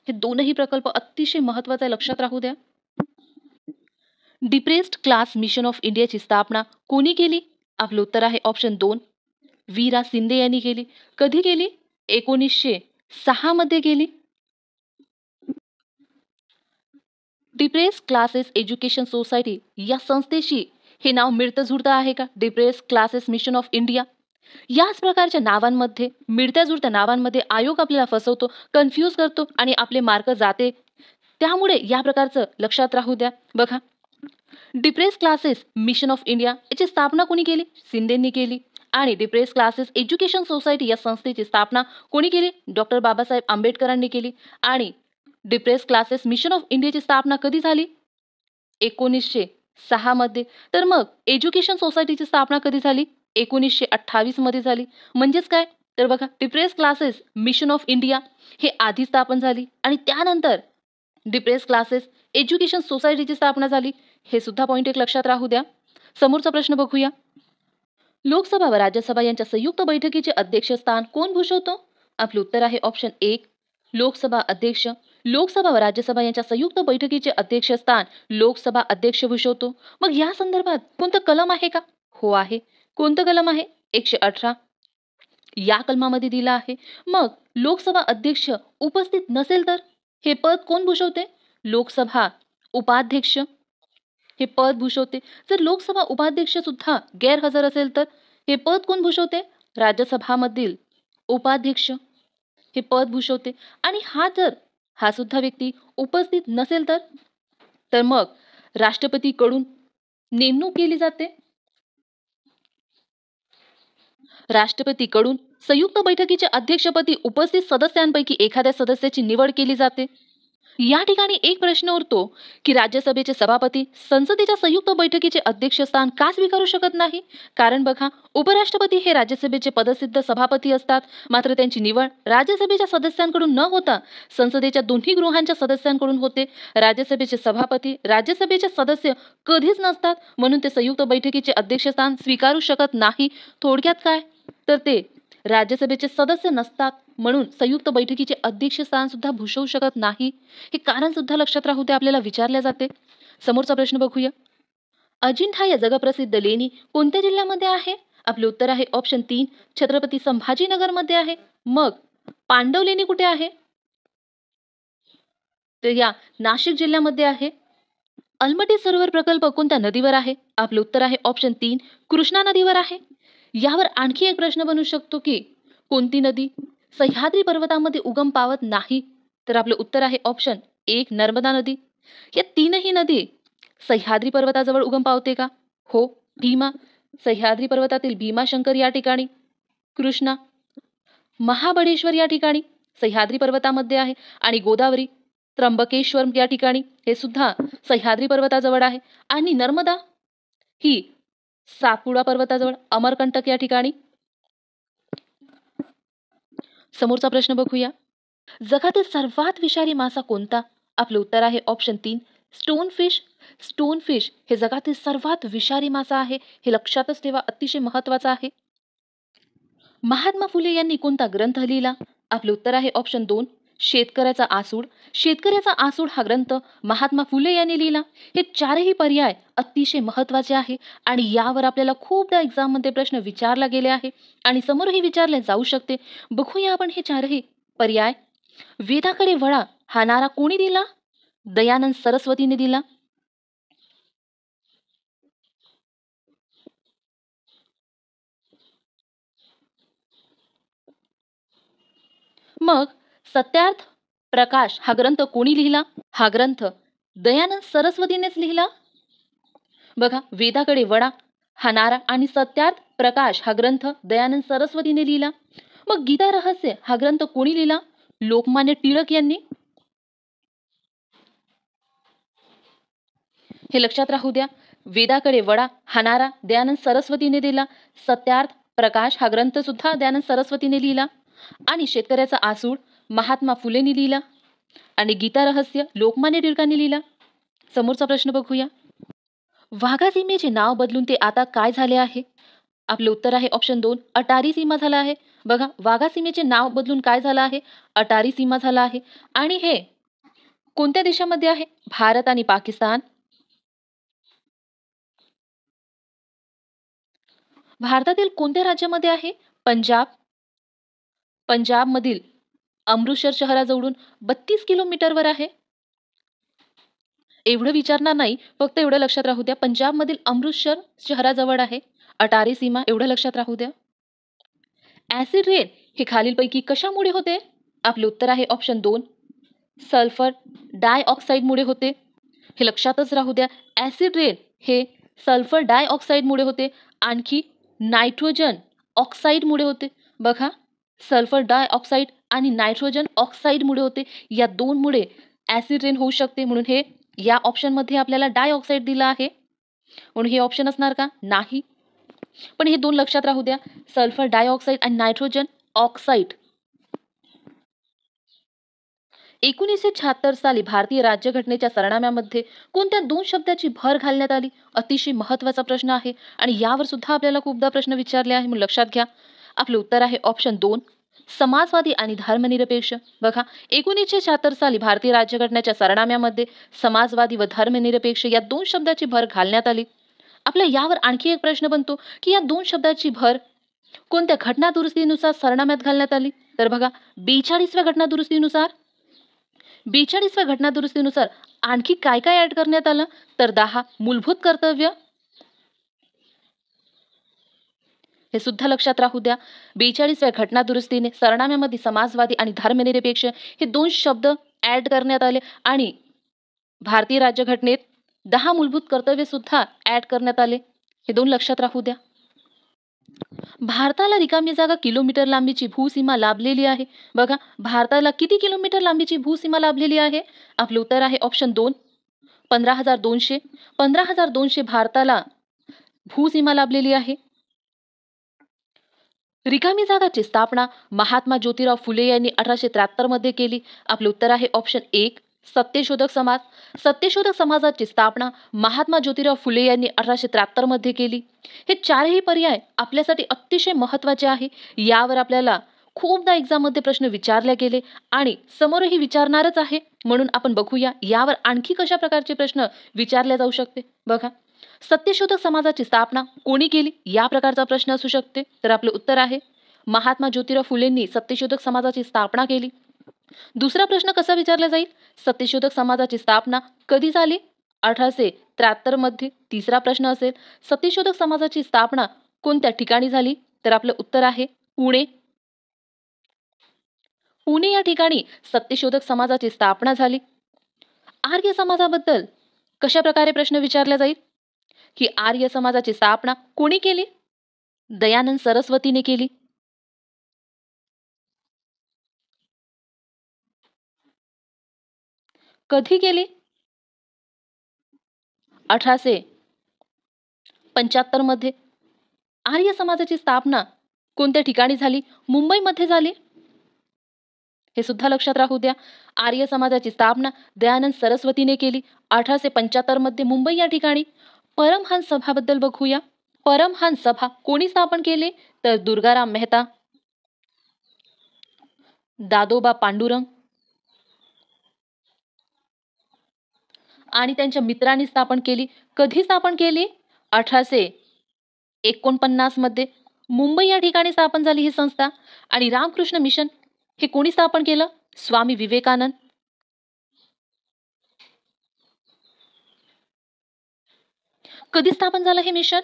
हे दोनही प्रकल्प अतिशय महत्वाचे आहे, लक्षात राहू द्या. डिप्रेस्ड क्लास मिशन ऑफ इंडियाची स्थापना कोणी केली? आपलं उत्तर आहे ऑप्शन 2, वीरा शिंदे यांनी केली. कधी केली? 1906 मध्ये केली. डिप्रेस्ड क्लासेस एज्युकेशन सोसायटी या संस्थेशी हे नाव मिळतं जुळतं आहे का? Depress classes mission of India. याच प्रकारच्या नावांमध्ये, मिळत्या जुळत्या नावांमध्ये आयोग आपल्याला फसवतो, कन्फ्यूज करतो आणि आपले मार्क जाते. त्यामुळे या प्रकारचं लक्षात राहू द्या. बघा, depress classes mission of India याची स्थापना कोणी केली? शिंदेंनी केली. आणि डिप्रेस क्लासेस एज्युकेशन सोसायटी या संस्थेची स्थापना कोणी केली? डॉक्टर बाबासाहेब आंबेडकरांनी केली. आणि डिप्रेस क्लासेस मिशन ऑफ इंडियाची स्थापना कधी झाली? 1906 मध्ये. तर मग एज्युकेशन सोसायटीची स्थापना कधी झाली? 1928 मध्ये झाली. म्हणजेच काय? तर बघा, depress classes mission of India हे आधी स्थापन झाली आणि त्यानंतर डिप्रेस क्लासेस एज्युकेशन सोसायटीची स्थापना झाली. हे सुद्धा पॉइंट एक लक्षात राहू द्या. समोरचा प्रश्न बघूया. लोकसभा व राज्यसभा यांच्या संयुक्त बैठकीचे अध्यक्षस्थान कोण भूषवतो? आपले उत्तर आहे ऑप्शन 1, लोकसभा अध्यक्ष. लोकसभा व राज्यसभा यांच्या संयुक्त बैठकीचे अध्यक्षस्थान लोकसभा अध्यक्ष भूषवतो. मग या संदर्भात कोणतं कलम आहे का? हो आहे. कोणतं कलम आहे? 118 या कलमामध्ये दिलं आहे. मग लोकसभा अध्यक्ष उपस्थित नसेल तर हे पद कोण भूषवते? लोकसभा उपाध्यक्ष हे पद भूषवते. जर लोकसभा उपाध्यक्ष सुद्धा गैरहजर असेल तर हे पद कोण भूषवते? राज्यसभामधील उपाध्यक्ष हे पद भूषवते. आणि हा सुद्धा व्यक्ती उपस्थित नसेल तर मग राष्ट्रपतीकडून नेमणूक केली जाते. राष्ट्रपतीकडून संयुक्त बैठकीच्या अध्यक्षपदी उपस्थित सदस्यांपैकी एखाद्या सदस्याची निवड केली जाते. या ठिकाणी एक प्रश्न उरतो की राज्यसभेचे सभापती संसदेच्या संयुक्त बैठकीचे अध्यक्षस्थान का स्वीकारू शकत नाही? कारण बघा, उपराष्ट्रपती हे राज्यसभेचे पदसिद्ध सभापती असतात, मात्र त्यांची निवड राज्यसभेच्या सदस्यांकडून न होता संसदेच्या दोन्ही गृहांच्या सदस्यांकडून होते. राज्यसभेचे सभापती राज्यसभेचे सदस्य कधीच नसतात, म्हणून ते संयुक्त बैठकीचे अध्यक्षस्थान स्वीकारू शकत नाही. थोडक्यात काय? तर ते राज्यसभेचे सदस्य नसतात, म्हणून संयुक्त बैठकीचे अध्यक्षस्थान सुद्धा भूषवू शकत नाही. हे कारण सुद्धा लक्षात राहू दे, आपल्याला विचारले जाते. समोरचा प्रश्न बघूया. अजिंठा या जगप्रसिद्ध लेणी कोणत्या जिल्ह्यामध्ये आहे? आपले उत्तर आहे ऑप्शन 3, छत्रपती संभाजीनगरमध्ये आहे. मग पांडव लेणी कुठे आहे? तर या नाशिक जिल्ह्यामध्ये आहे. अलमटी सरोवर प्रकल्प कोणत्या नदीवर आहे? आपले उत्तर आहे ऑप्शन 3, कृष्णा नदीवर आहे. यावर आणखी एक प्रश्न बनू शकतो की कोणती नदी सह्याद्री पर्वतामध्ये उगम पावत नाही? तर आपलं उत्तर आहे ऑप्शन 1, नर्मदा नदी. या तीनही नदी सह्याद्री पर्वताजवळ उगम पावते का? हो. भीमा सह्याद्री पर्वतातील भीमाशंकर या ठिकाणी, कृष्णा महाबळेश्वर या ठिकाणी सह्याद्री पर्वतामध्ये आहे आणि गोदावरी त्र्यंबकेश्वर या ठिकाणी हे सुद्धा सह्याद्री पर्वताजवळ आहे आणि नर्मदा ही सातपुडा पर्वताजवळ अमरकंटक या ठिकाणी. समोरचा प्रश्न बघूया. जगातील सर्वात विषारी मासा कोणता? आपलं उत्तर आहे ऑप्शन 3, स्टोनफिश. स्टोनफिश हे जगातील सर्वात विषारी मासा आहे, हे लक्षातच ठेवा, अतिशय महत्वाचं आहे. महात्मा फुले यांनी कोणता ग्रंथ लिहिला? आपलं उत्तर आहे ऑप्शन 2, शेतकऱ्याचा आसूड. शेतकऱ्याचा आसूड हा ग्रंथ महात्मा फुले यांनी लिहिला. हे चारही पर्याय अतिशय महत्वाचे आहे आणि यावर आपल्याला खूपदा एक्झाममध्ये प्रश्न विचारला गेले आहे आणि समोरही विचारले जाऊ शकते. बघूया आपण हे चारही पर्याय. वेदाकडे वळा हा नारा कोणी दिला? दयानंद सरस्वतीने दिला. मग सत्यार्थ प्रकाश हा ग्रंथ कोणी लिहिला? हा ग्रंथ दयानंद सरस्वतीनेच लिहिला. बघा, वेदाकडे वळा हा नारा आणि सत्यार्थ प्रकाश हा ग्रंथ दयानंद सरस्वतीने लिहिला. मग गीता रहस्य हा ग्रंथ कोणी लिहिला? लोकमान्य टिळक यांनी. हे लक्षात राहू द्या. वेदाकडे वळा हा नारा दयानंद सरस्वतीने दिला. सत्यार्थ प्रकाश हा ग्रंथ सुद्धा दयानंद सरस्वतीने लिहिला आणि शेतकऱ्याचा आसूड महात्मा फुलेंनी लिहिला आणि गीता रहस्य लोकमान्य टिळकांनी लिहिला. समोरचा प्रश्न बघूया. वाघा सीमेचे नाव बदलून ते आता काय झाले आहे? आपले उत्तर आहे ऑप्शन 2, अटारी सीमा झाला आहे. बघा, वाघा सीमेचे नाव बदलून काय झालं आहे? अटारी सीमा झाला आहे. आणि हे कोणत्या देशामध्ये आहे? भारत आणि पाकिस्तान. भारतातील कोणत्या राज्यामध्ये आहे? पंजाब. पंजाबमधील अमृतसर शहराजवळून 32 किलोमीटरवर आहे. एवढं विचारणार नाही, फक्त एवढं लक्षात राहू द्या. पंजाबमधील अमृतसर शहराजवळ आहे. अटारी सीमा एवढं लक्षात राहू द्या. ॲसिड रेन हे खालीलपैकी कशामुळे होते? आपले उत्तर आहे ऑप्शन 2, सल्फर डायऑक्साईडमुळे होते. हे लक्षातच राहू द्या. ॲसिड रेन हे सल्फर डायऑक्साईडमुळे होते. आणखी नायट्रोजन ऑक्साईडमुळे होते. बघा, सल्फर डायऑक्साईड आणि नायट्रोजन ऑक्साईडमुळे होते. या दोनमुळे ॲसिड रेन होऊ शकते. म्हणून हे या ऑप्शनमध्ये आपल्याला डायऑक्साईड दिलं आहे. म्हणून हे ऑप्शन असणार का? नाही. पण हे दोन लक्षात राहू द्या, सल्फर डायऑक्साईड आणि नायट्रोजन ऑक्साईड. 1976 साली भारतीय राज्यघटनेच्या सरनाम्यामध्ये कोणत्या दोन शब्दाची भर घालण्यात आली? अतिशय महत्त्वाचा प्रश्न आहे आणि यावर सुद्धा आपल्याला खूपदा प्रश्न विचारले आहे, म्हणून लक्षात घ्या. आपले उत्तर आहे ऑप्शन 2, समाजवादी आणि धर्मनिरपेक्ष. बघा, 1976 साली भारतीय राज्यघटनेच्या सरनाम्यामध्ये समाजवादी व धर्मनिरपेक्ष या दोन शब्दाची भर घालण्यात आली. आपल्या यावर आणखी एक प्रश्न बनतो की या दोन शब्दाची भर कोणत्या घटनादुरुस्तीनुसार सरनाम्यात घालण्यात आली? तर बघा, 42व्या घटनादुरुस्तीनुसार आणखी काय काय ऍड करण्यात आलं? तर 10 मूलभूत कर्तव्य. हे सुद्धा लक्षात राहू द्या. 42व्या घटनादुरुस्तीने सरनाम्यामध्ये समाजवादी आणि धर्मनिरपेक्ष हे दोन शब्द ऍड करण्यात आले आणि भारतीय राज्यघटनेत 10 मूलभूत कर्तव्य सुद्धा ऍड करण्यात आले. हे दोन लक्षात राहू द्या. भारताला रिकामी जागा किलोमीटर लांबीची भूसीमा लाभलेली आहे. बघा, भारताला किती किलोमीटर लांबीची भूसीमा लाभलेली आहे? आपले उत्तर आहे ऑप्शन 2, 15,200. 15,200 भारताला भूसीमा लाभलेली आहे. रिकामी जागाची स्थापना महात्मा ज्योतिराव फुले यांनी 1873 मध्ये केली. आपले उत्तर आहे ऑप्शन 1, सत्यशोधक समाज. सत्यशोधक समाजाची स्थापना महात्मा ज्योतिराव फुले यांनी 1873 मध्ये केली. हे चारही पर्याय आपल्यासाठी अतिशय महत्त्वाचे आहे. यावर आपल्याला खूपदा एक्झाममध्ये प्रश्न विचारले गेले आणि समोरही विचारणारच आहे. म्हणून आपण बघूया यावर आणखी कशा प्रकारचे प्रश्न विचारले जाऊ शकते. बघा, सत्यशोधक समाजाची स्थापना कोणी केली? या प्रकारचा प्रश्न असू शकते. तर आपले उत्तर आहे महात्मा ज्योतिराव फुलेंनी सत्यशोधक समाजाची स्थापना केली. दुसरा प्रश्न कसा विचारला जाईल? सत्यशोधक समाजाची स्थापना कधी झाली? 1873 मध्ये. तिसरा प्रश्न असेल सत्यशोधक समाजाची स्थापना कोणत्या ठिकाणी झाली? तर आपलं उत्तर आहे पुणे. पुणे या ठिकाणी सत्यशोधक समाजाची स्थापना झाली. आर्य समाजाबद्दल कशा प्रकारे प्रश्न विचारला जाईल की आर्य समाजाची स्थापना कोणी केली? दयानंद सरस्वतीने केली. कधी केली? 1875 मध्ये. आर्य समाजाची स्थापना कोणत्या ठिकाणी झाली? मुंबईमध्ये झाली. हे सुद्धा लक्षात राहू द्या. आर्य समाजाची स्थापना दयानंद सरस्वतीने केली 1875 मध्ये मुंबई या ठिकाणी. परमहंस सभाबद्दल बघूया. परमहंस सभा कोणी स्थापन केले? तर दुर्गाराम मेहता, दादोबा पांडुरंग आणि त्यांच्या मित्रांनी स्थापन केली. कधी स्थापन केली? 1849 मध्ये. मुंबई या ठिकाणी स्थापन झाली ही संस्था. आणि रामकृष्ण मिशन हे कोणी स्थापन केलं? स्वामी विवेकानंद. कधी स्थापन झालं हे मिशन?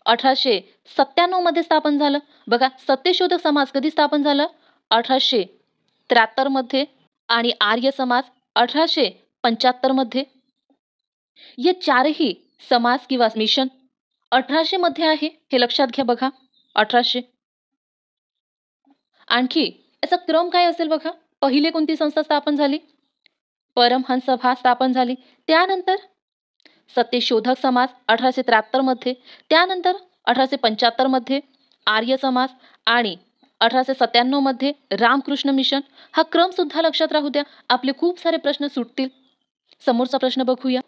1897 मध्ये स्थापन झालं. बघा, सत्यशोधक समाज कधी स्थापन झालं? 1873 मध्ये आणि आर्य समाज 1875 मध्ये. या चारही समाज किंवा मिशन 1800 मध्ये आहे. हे लक्षात घ्या. बघा, 1800. आणखी याचा क्रम काय असेल बघा. पहिले कोणती संस्था स्थापन झाली? परमहंस सभा स्थापन झाली. त्यानंतर सत्यशोधक समाज 1873 मध्ये. त्यानंतर 1875 मध्ये आर्य समाज आणि 1897 मध्ये रामकृष्ण मिशन. हा क्रम सुद्धा लक्षात राहू द्या. आपले खूप सारे प्रश्न सुटतील. समोरचा प्रश्न बघूया.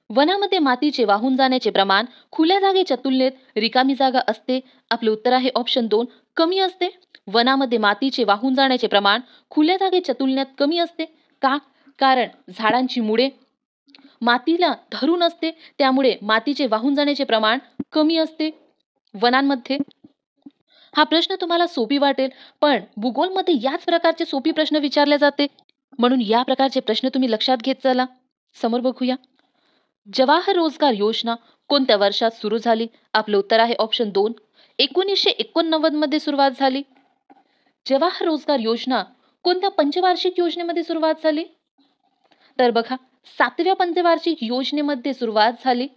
वनामध्ये मातीचे वाहून जाण्याचे प्रमाण खुल्या जागेच्या तुलनेत रिकामी जागा असते. आपले उत्तर आहे ऑप्शन 2, कमी असते. वनामध्ये मातीचे वाहून जाण्याचे प्रमाण खुल्या जागेच्या तुलनेत कमी असते. का? कारण झाडांची मुळे मातीला धरून असते, त्यामुळे मातीचे वाहून जाण्याचे प्रमाण कमी असते वनांमध्ये. हा प्रश्न तुम्हाला सोपी वाटेल, पण भूगोलमध्ये याच प्रकारचे सोपी प्रश्न विचारले जाते. म्हणून या प्रकारचे प्रश्न तुम्ही लक्षात घेत चला. समोर बघूया. जवाहर रोजगार योजना कोणत्या वर्षात सुरू झाली? आपलं उत्तर आहे ऑप्शन 2, 1989 मध्ये सुरुवात झाली. जवाहर रोजगार योजना कोणत्या पंचवार्षिक योजनेमध्ये सुरुवात झाली? तर बघा, 7व्या पंचवार्षिक योजनेमध्ये सुरुवात झाली.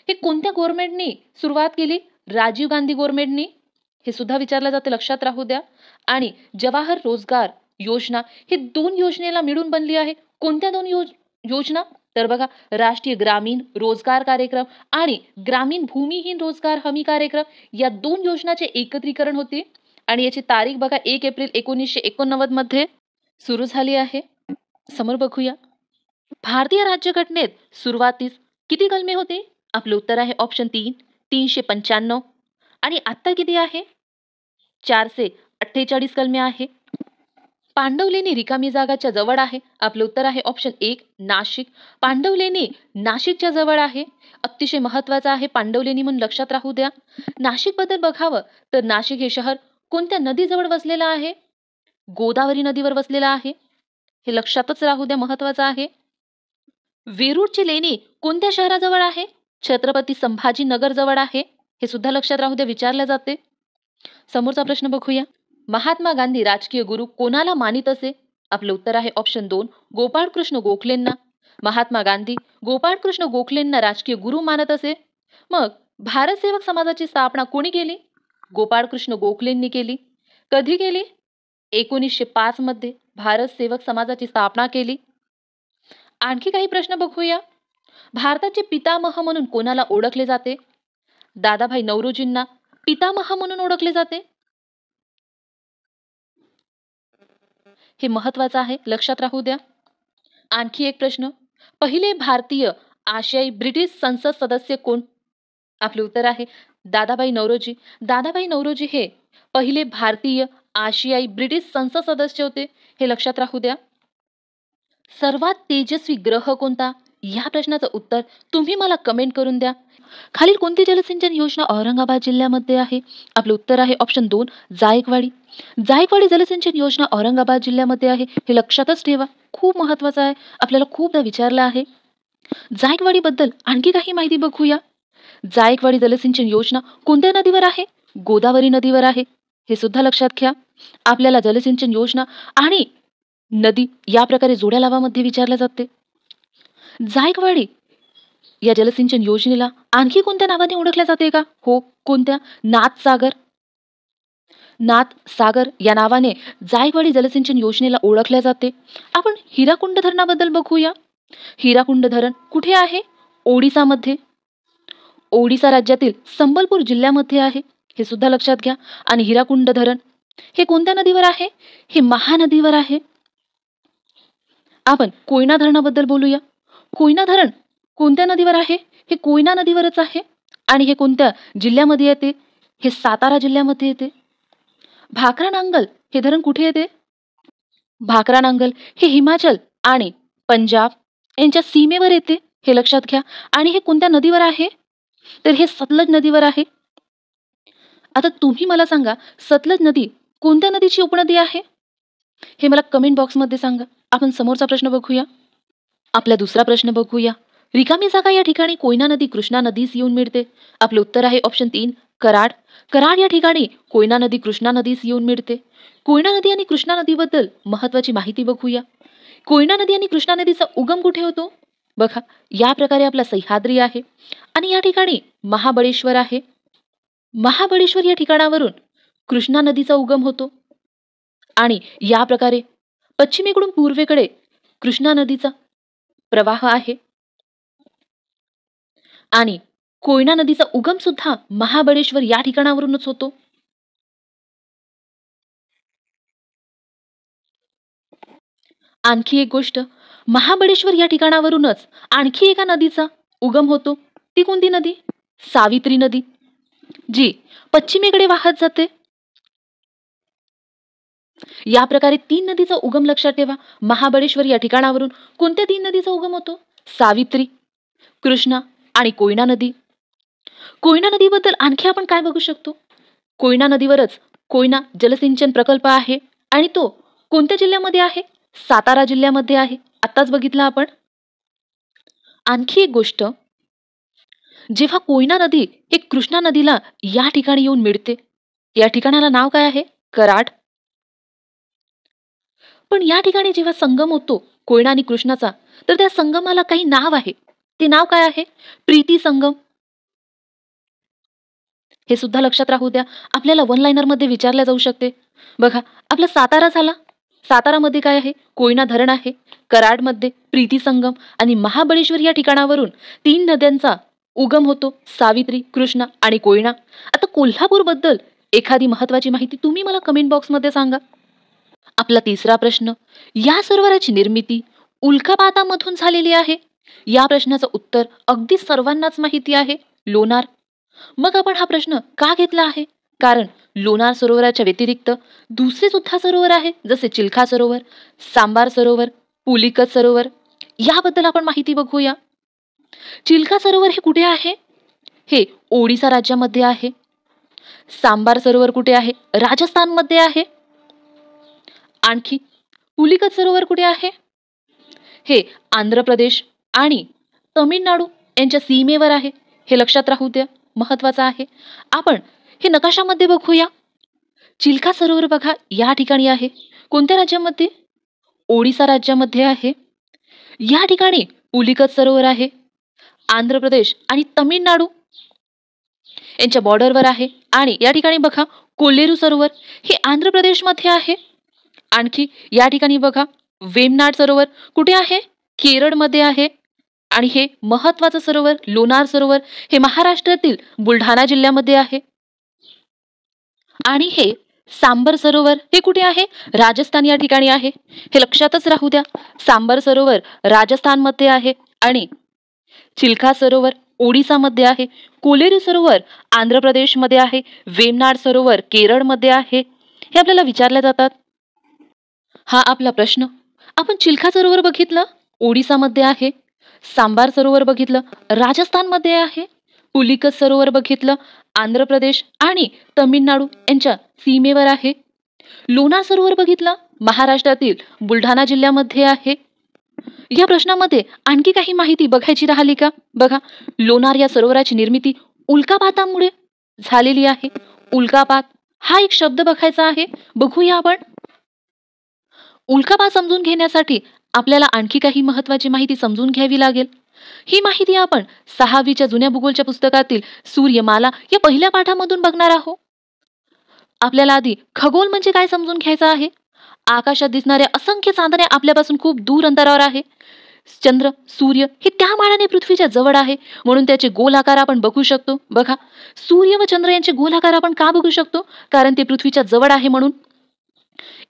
हे कोणत्या गव्हर्नमेंटनी सुरुवात केली? राजीव गांधी गव्हर्नमेंटनी. हे सुद्धा विचारलं जाते, लक्षात राहू द्या. आणि जवाहर रोजगार योजना हे 2 योजनेला मिळून बनली आहे. कोणत्या 2 योजना? तर बघा, राष्ट्रीय ग्रामीण रोजगार कार्यक्रम आणि ग्रामीण भूमिहीन रोजगार हमी कार्यक्रम या 2 योजनाचे एकत्रीकरण होते. आणि याची तारीख बघा 1 एप्रिल 1989 मध्ये सुरू झाली आहे. समोर बघूया. भारतीय राज्यघटनेत सुरुवातीस किती कलमे होते? आपलं उत्तर आहे ऑप्शन 3, 395. आणि आता किती आहे? 448 कलमे आहे. पांडवलेणी रिकामी जागाच्या जवळ आहे. आपलं उत्तर आहे ऑप्शन 1, नाशिक. पांडवलेणी नाशिकच्या जवळ आहे. अतिशय महत्वाचं आहे पांडवलेणी म्हणून लक्षात राहू द्या. नाशिक बद्दल बघावं तर नाशिक हे शहर कोणत्या नदीजवळ वसलेलं आहे? गोदावरी नदीवर वसलेलं आहे. हे लक्षातच राहू द्या, महत्वाचं आहे. वेरूळची लेणी कोणत्या शहराजवळ आहे? छत्रपती संभाजीनगर जवळ आहे. हे सुद्धा लक्षात राहू द्या, विचारले जाते. समोरचा प्रश्न बघूया. महात्मा गांधी राजकीय गुरु कोणाला मानित असे? आपलं उत्तर आहे ऑप्शन 2, गोपाळकृष्ण गोखलेंना. महात्मा गांधी गोपाळकृष्ण गोखलेंना राजकीय गुरु मानत असे. मग भारत सेवक समाजाची स्थापना कोणी केली? गोपाळकृष्ण गोखलेंनी केली. कधी केली? 1905 मध्ये भारत सेवक समाजाची स्थापना केली. आणखी काही प्रश्न बघूया. भारताचे पितामह म्हणून कोणाला ओळखले जाते? दादाभाई नौरोजींना पितामह म्हणून ओळखले जाते. हे महत्वाचं आहे, लक्षात राहू द्या. आणखी एक प्रश्न. पहिले भारतीय आशियाई ब्रिटिश संसद सदस्य कोण? आपले उत्तर आहे दादाभाई नौरोजी. दादाभाई नौरोजी हे पहिले भारतीय आशियाई ब्रिटिश संसद सदस्य होते. हे लक्षात राहू द्या. सर्वात तेजस्वी ग्रह कोणता? या प्रश्नाचं उत्तर तुम्ही मला कमेंट करून द्या. खालील कोणती जलसिंचन योजना औरंगाबाद जिल्ह्यामध्ये आहे? आपलं उत्तर आहे ऑप्शन 2, जायकवाडी. जायकवाडी जलसिंचन योजना औरंगाबाद जिल्ह्यामध्ये आहे. हे लक्षातच ठेवा, खूप महत्वाचं आहे, आपल्याला खूपदा विचारलं आहे. जायकवाडी बद्दल आणखी काही माहिती बघूया. जायकवाडी जलसिंचन योजना कोणत्या नदीवर आहे? गोदावरी नदीवर आहे. हे सुद्धा लक्षात घ्या. आपल्याला जलसिंचन योजना आणि नदी या प्रकारे जोड्या लावामध्ये विचारले जाते. जायकवाडी या जलसिंचन योजनेला आणखी कोणत्या नावाने ओळखले जाते का? हो, कोणत्या? नाथसागर. नाथसागर या नावाने जायकवाडी जलसिंचन योजनेला ओळखले जाते. आपण हिराकुंड धरणाबद्दल बघूया. हिराकुंड धरण कुठे आहे? ओडिसामध्ये. ओडिसा राज्यातील संबलपूर जिल्ह्यामध्ये आहे. हे सुद्धा लक्षात घ्या. आणि हिराकुंड धरण हे कोणत्या नदीवर आहे? हे महानदीवर आहे. आपण कोयना धरणाबद्दल बोलूया. कोयना धरण कोणत्या नदीवर आहे? हे कोयना नदीवरच आहे. आणि हे कोणत्या जिल्ह्यामध्ये येते? हे सातारा जिल्ह्यामध्ये येते. भाकरा नांगल हे धरण कुठे येते? भाकरा नांगल हे हिमाचल आणि पंजाब यांच्या सीमेवर येते. हे लक्षात घ्या. आणि हे कोणत्या नदीवर आहे? तर हे सतलज नदीवर आहे. आता तुम्ही मला सांगा, सतलज नदी कोणत्या नदीची उपनदी आहे? हे मला कमेंट बॉक्समध्ये सांगा. आपण समोरचा प्रश्न बघूया. आपला दुसरा प्रश्न बघूया. रिकामी जागा या ठिकाणी कोयना नदी कृष्णा नदीस येऊन मिळते. आपलं उत्तर आहे ऑप्शन 3, कराड. कराड या ठिकाणी कोयना नदी कृष्णा नदीस येऊन मिळते. कोयना नदी आणि कृष्णा नदीबद्दल महत्वाची माहिती बघूया. कोयना नदी आणि कृष्णा नदीचा उगम कुठे होतो? बघा, या प्रकारे आपला सह्याद्री आहे आणि या ठिकाणी महाबळेश्वर आहे. महाबळेश्वर या ठिकाणावरून कृष्णा नदीचा उगम होतो आणि या प्रकारे पश्चिमेकडून पूर्वेकडे कृष्णा नदीचा प्रवाह आहे. आणि कोयना नदीचा उगम सुद्धा महाबळेश्वर या ठिकाणावरूनच होतो. आणखी एक गोष्ट, महाबळेश्वर या ठिकाणावरूनच आणखी एका नदीचा उगम होतो. ती कोणती नदी? सावित्री नदी, जी पश्चिमेकडे वाहत जाते. या प्रकारे 3 नदीचा उगम लक्षात ठेवा. महाबळेश्वर या ठिकाणावरून कोणत्या 3 नदीचा उगम होतो? सावित्री, कृष्णा आणि कोयना नदी. कोयना नदीबद्दल आणखी आपण काय बघू शकतो? कोयना नदीवरच कोयना जलसिंचन प्रकल्प आहे आणि तो कोणत्या जिल्ह्यामध्ये आहे? सातारा जिल्ह्यामध्ये आहे. आत्ताच बघितलं आपण. आणखी एक गोष्ट, जेव्हा कोयना नदी हे कृष्णा नदीला या ठिकाणी येऊन मिळते, या ठिकाणाला नाव काय आहे? कराड. पण या ठिकाणी जेव्हा संगम होतो कोयना आणि कृष्णाचा, तर त्या संगमाला काही नाव आहे. ते नाव काय आहे? प्रीती संगम. हे सुद्धा लक्षात राहू द्या. आपल्याला वन लाइनर मध्ये विचारल्या जाऊ शकते. बघा, आपला सातारा झाला. सातारामध्ये काय आहे? कोयना धरण आहे. कराडमध्ये प्रीती संगम आणि महाबळेश्वर या ठिकाणावरून 3 नद्यांचा उगम होतो, सावित्री, कृष्णा आणि कोयना. आता कोल्हापूर बद्दल एखादी महत्वाची माहिती तुम्ही मला कमेंट बॉक्समध्ये सांगा. आपला तिसरा प्रश्न, या सरोवराची निर्मिती उल्कापातामधून झालेली आहे. या प्रश्नाचं उत्तर अगदी सर्वांनाच माहिती आहे, लोणार. मग आपण हा प्रश्न का घेतला आहे? कारण लोणार सरोवराच्या व्यतिरिक्त दुसरे सुद्धा सरोवर आहे, जसे चिल्का सरोवर, सांबार सरोवर, पुलिकत सरोवर. याबद्दल आपण माहिती बघूया. चिल्का सरोवर हे कुठे आहे? हे ओडिसा राज्यामध्ये आहे. सांबार सरोवर कुठे आहे? राजस्थानमध्ये आहे. आणखी पुलिकत सरोवर कुठे आहे? हे आंध्र प्रदेश आणि तमिळनाडू यांच्या सीमेवर आहे. हे लक्षात राहू द्या, महत्वाचं आहे. आपण हे नकाशामध्ये बघूया. चिल्का सरोवर बघा या ठिकाणी आहे. कोणत्या राज्यामध्ये? ओडिसा राज्यामध्ये आहे. या ठिकाणी पुलिकत सरोवर आहे. आंध्र प्रदेश आणि तमिळनाडू यांच्या बॉर्डरवर आहे. आणि या ठिकाणी बघा कोल्लेरू सरोवर हे आंध्र प्रदेशमध्ये आहे. आणखी या ठिकाणी बघा वेमनाड सरोवर कुठे आहे? केरळमध्ये आहे. आणि हे महत्वाचं सरोवर लोणार सरोवर हे महाराष्ट्रातील बुलढाणा जिल्ह्यामध्ये आहे. आणि हे सांबर सरोवर हे कुठे आहे? राजस्थान या ठिकाणी आहे. हे लक्षातच राहू द्या, सांबर सरोवर राजस्थानमध्ये आहे आणि चिल्का सरोवर ओडिसामध्ये आहे. कोलेरू सरोवर आंध्र प्रदेशमध्ये आहे. वेमनाड सरोवर केरळमध्ये आहे. हे आपल्याला विचारले जातात. हा आपला प्रश्न. आपण चिल्का सरोवर बघितलं, ओडिसामध्ये आहे. सांबार सरोवर बघितलं, राजस्थानमध्ये आहे. पुलिकत सरोवर बघितलं, आंध्र प्रदेश आणि तमिळनाडू यांच्या सीमेवर आहे. लोणार सरोवर बघितलं, महाराष्ट्रातील बुलढाणा जिल्ह्यामध्ये आहे. या प्रश्नामध्ये आणखी काही माहिती बघायची राहिली का? बघा, लोणार या सरोवराची निर्मिती उल्कापातामुळे झालेली आहे. उल्कापात हा एक शब्द बघायचा आहे. बघूया आपण. उल्कापात समजून घेण्यासाठी आपल्याला आणखी काही महत्वाची माहिती समजून घ्यावी लागेल. ही माहिती आपण 6वीच्या जुन्या भूगोलच्या पुस्तकातील सूर्यमाला या पहिल्या पाठामधून बघणार आहोत. आपल्याला आधी खगोल म्हणजे काय समजून घ्यायचं आहे. आकाशात दिसणाऱ्या असंख्य चांदण्या आपल्यापासून खूप दूर अंतरावर आहे. चंद्र, सूर्य हे त्या मानाने पृथ्वीच्या जवळ आहे, म्हणून त्याचे गोल आकार आपण बघू शकतो. बघा, सूर्य व चंद्र यांचे गोल आकार आपण का बघू शकतो? कारण ते पृथ्वीच्या जवळ आहे म्हणून.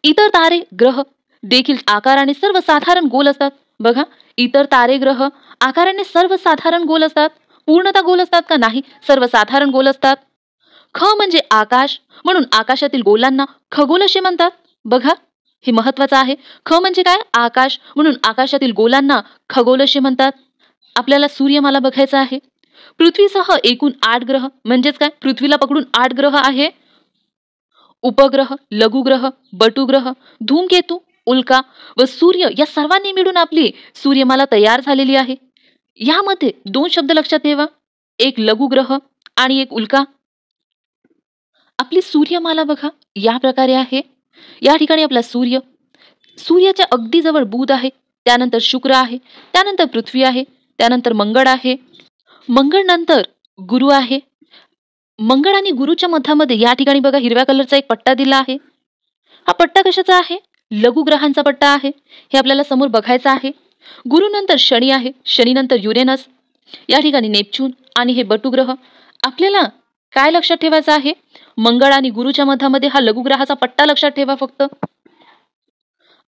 इतर तारे, ग्रह देखील आकाराने सर्वसाधारण गोल असतात. बघा, इतर तारे, ग्रह आकाराने सर्वसाधारण गोल असतात. पूर्णतः गोल असतात का? नाही, सर्वसाधारण गोल असतात. ख म्हणजे आकाश, म्हणून आकाशातील गोलांना खगोल असे म्हणतात. बघा, हे महत्वाचं आहे. ख म्हणजे काय? आकाश, म्हणून आकाशातील गोलांना खगोल असे म्हणतात. आपल्याला सूर्यमाला बघायचा आहे. पृथ्वीसह एकूण 8 ग्रह म्हणजेच काय? पृथ्वीला पकडून 8 ग्रह आहे. उपग्रह, लघुग्रह, बटुग्रह, धूमकेतू, उल्का व सूर्य या सर्वांनी मिळून आपली सूर्यमाला तयार झालेली आहे. यामध्ये 2 शब्द लक्षात ठेवा, एक लघुग्रह आणि एक उल्का. आपली सूर्यमाला बघा या प्रकारे आहे. या ठिकाणी आपला सूर्य, सूर्याच्या अगदी जवळ बुध आहे, त्यानंतर शुक्र आहे, त्यानंतर पृथ्वी आहे, त्यानंतर मंगळ आहे, मंगळ नंतर गुरु आहे. मंगळ आणि गुरुच्या मध्यामध्ये या ठिकाणी बघा हिरव्या कलरचा एक पट्टा दिला आहे. हा पट्टा कशाचा आहे? लघुग्रहांचा पट्टा आहे. हे आपल्याला समोर बघायचं आहे. गुरु नंतर शनी आहे, शनी नंतर युरेनस, या ठिकाणी नेपच्यून आणि हे बटुग्रह. आपल्याला काय लक्षात ठेवायचं आहे? मंगळ आणि गुरुच्या मध्यामध्ये हा लघुग्रहाचा पट्टा लक्षात ठेवा फक्त.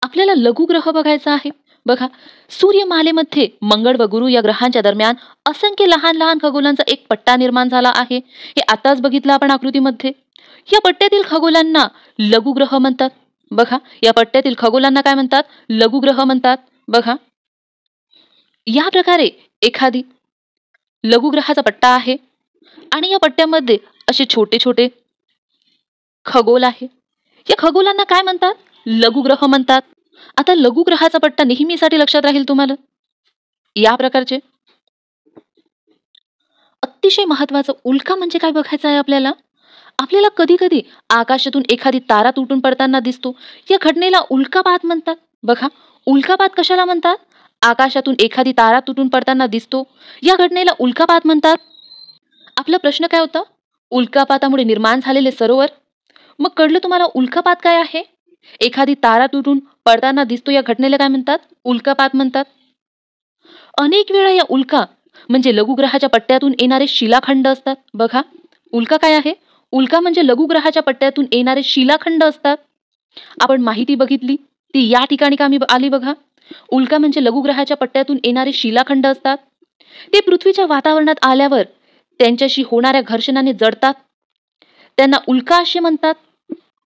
आपल्याला लघुग्रह बघायचा आहे. बघा, सूर्यमालेमध्ये मंगळ व गुरु या ग्रहांच्या दरम्यान असंख्य लहान लहान खगोलांचा एक पट्टा निर्माण झाला आहे. हे आताच बघितलं आपण आकृतीमध्ये. या पट्ट्यातील खगोलांना लघुग्रह म्हणतात. बघा, या पट्ट्यातील खगोलांना काय म्हणतात? लघुग्रह म्हणतात. बघा, या प्रकारे एखादी लघुग्रहाचा पट्टा आहे आणि या पट्ट्यामध्ये असे छोटे छोटे खगोल आहे. या खगोलांना काय म्हणतात? लघुग्रह म्हणतात. आता लघुग्रहाचा पट्टा नेहमीसाठी लक्षात राहील तुम्हाला. या प्रकारचे अतिशय महत्त्वाचं उल्का म्हणजे काय बघायचं आहे आपल्याला. आपल्याला कधी-कधी आकाशातून एखादी तारा तुटून पडताना दिसतो. या घटनेला उल्कापात म्हणतात. बघा, उल्कापात कशाला म्हणतात? आकाशातून एखादी तारा तुटून पडताना दिसतो. या घटनेला उल्कापात म्हणतात. आपला प्रश्न काय होता? उल्कापातामुळे निर्माण झालेले सरोवर. मग कळलं तुम्हाला उल्कापात काय आहे? एखादी तारा तुटून पडताना दिसतो या घटनेला काय म्हणतात? उल्कापात म्हणतात. अनेक वेळा या उल्का म्हणजे लघुग्रहाच्या पट्ट्यातून येणारे शिलाखंड असतात. बघा, उल्का काय आहे? उल्का म्हणजे लघुग्रहाच्या पट्ट्यातून येणारे शिलाखंड असतात. आपण माहिती बघितली ती या ठिकाणी कामी आली बघा. उल्का म्हणजे लघुग्रहाच्या पट्ट्यातून येणारे शिलाखंड असतात. ते पृथ्वीच्या वातावरणात आल्यावर त्यांच्याशी होणाऱ्या घर्षणाने जडतात. त्यांना उल्का असे म्हणतात.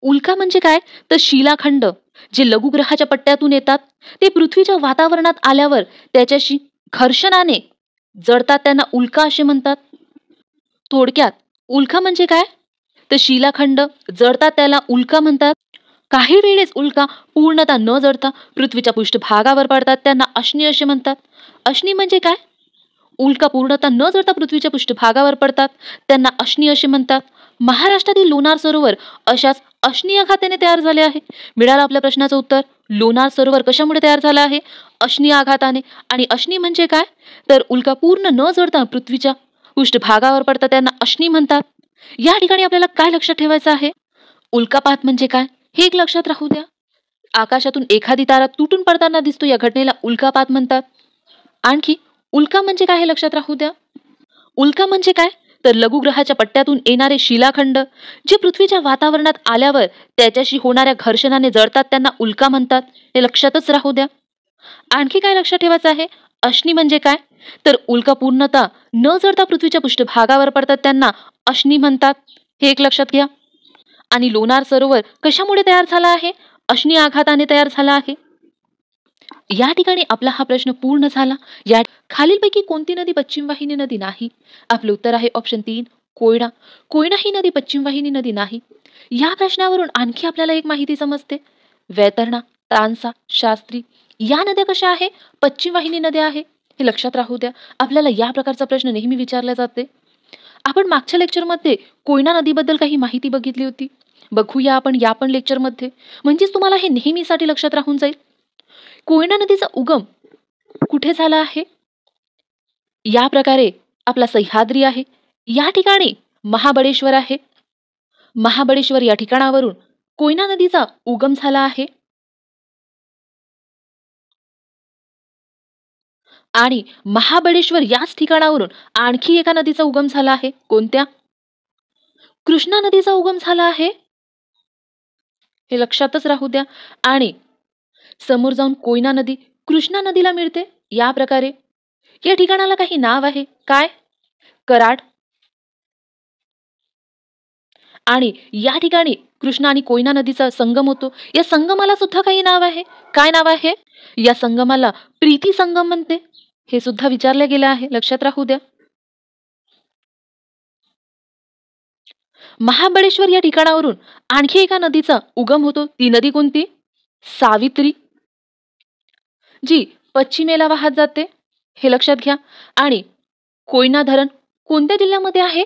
उल्का म्हणजे काय? तर शिलाखंड जे लघुग्रहाच्या पट्ट्यातून येतात ते पृथ्वीच्या वातावरणात आल्यावर त्याच्याशी घर्षणाने जडतात. त्यांना उल्का असे म्हणतात. थोडक्यात उल्का म्हणजे काय? तर शिलाखंड जडतात त्याला उल्का म्हणतात. काही वेळेस उल्का पूर्णतः न जडता पृथ्वीच्या पृष्ठभागावर पडतात. त्यांना अश्नी असे म्हणतात. अश्नी म्हणजे काय? उल्का पूर्णतः न जडता पृथ्वीच्या पृष्ठभागावर पडतात. त्यांना अश्नी असे म्हणतात. महाराष्ट्रातील लोणार सरोवर अशाच अश्नी आघाताने तयार झाले आहे. मिळालं आपल्या प्रश्नाचं उत्तर. लोणार सरोवर कशामुळे तयार झालं आहे? अश्नी आघाताने. आणि अश्नी म्हणजे काय? तर उल्का पूर्ण न जडता पृथ्वीच्या पृष्ठभागावर पडतात. त्यांना अश्नी म्हणतात. या ठिकाणी आपल्याला काय लक्षात ठेवायचं आहे? उल्कापात म्हणजे काय हे एक लक्षात राहू द्या. आकाशातून एखादी तारा तुटून पडताना दिसतो या घटनेला उल्कापात म्हणतात. आणखी उल्का म्हणजे काय हे लक्षात राहू द्या. उल्का म्हणजे काय? तर लघुग्रहाच्या पट्ट्यातून येणारे शिलाखंड जे पृथ्वीच्या वातावरणात आल्यावर त्याच्याशी होणाऱ्या घर्षणाने जळतात. त्यांना उल्का म्हणतात. हे लक्षातच राहू द्या. आणखी काय लक्षात ठेवायचं आहे? अश्नी म्हणजे काय? तर उल्का पूर्णतः न जळता पृथ्वीच्या पृष्ठभागावर पडतात. त्यांना अश्नी म्हणतात. हे एक लक्षात घ्या. आणि लोणार सरोवर कशामुळे तयार झाला आहे? अश्नी आघाताने तयार झाला आहे. या ठिकाणी आपला हा प्रश्न पूर्ण झाला. या खालीलपैकी कोणती नदी पश्चिम वाहिनी नदी नाही? आपलं उत्तर आहे ऑप्शन 3 कोयना. कोयना ही नदी पश्चिम वाहिनी नदी नाही. या प्रश्नावरून आणखी आपल्याला एक माहिती समजते. वैतरणा, तानसा, शास्त्री या नद्या कशा आहे? पश्चिम वाहिनी नद्या आहे. हे लक्षात राहू द्या. आपल्याला या प्रकारचा प्रश्न नेहमी विचारला जाते. आपण मागच्या लेक्चरमध्ये कोयना नदीबद्दल काही माहिती बघितली होती. बघूया आपण या पण लेक्चरमध्ये. म्हणजेच तुम्हाला हे नेहमीसाठी लक्षात राहून जाईल. कोयना नदीचा उगम कुठे झाला आहे? या प्रकारे आपला सह्याद्री आहे. या ठिकाणी महाबळेश्वर आहे. महाबळेश्वर या ठिकाणावरून कोयना नदीचा उगम झाला आहे. आणि महाबळेश्वर याच ठिकाणावरून आणखी एका नदीचा उगम झाला आहे. कोणत्या? कृष्णा नदीचा उगम झाला आहे. हे लक्षातच राहू द्या. आणि समोर जाऊन कोयना नदी कृष्णा नदीला मिळते. या प्रकारे या ठिकाणाला काही नाव आहे. काय? कराड. आणि या ठिकाणी कृष्णा आणि कोयना नदीचा संगम होतो. या संगमाला सुद्धा काही नाव आहे. काय नाव आहे? या संगमाला प्रीती संगम म्हणते. हे सुद्धा विचारले गेले आहे. लक्षात राहू द्या. महाबळेश्वर या ठिकाणावरून आणखी एका नदीचा उगम होतो. ती नदी कोणती? सावित्री, जी पश्चिमेला वाहत जाते. हे लक्षात घ्या. आणि कोयना धरण कोणत्या जिल्ह्यामध्ये आहे?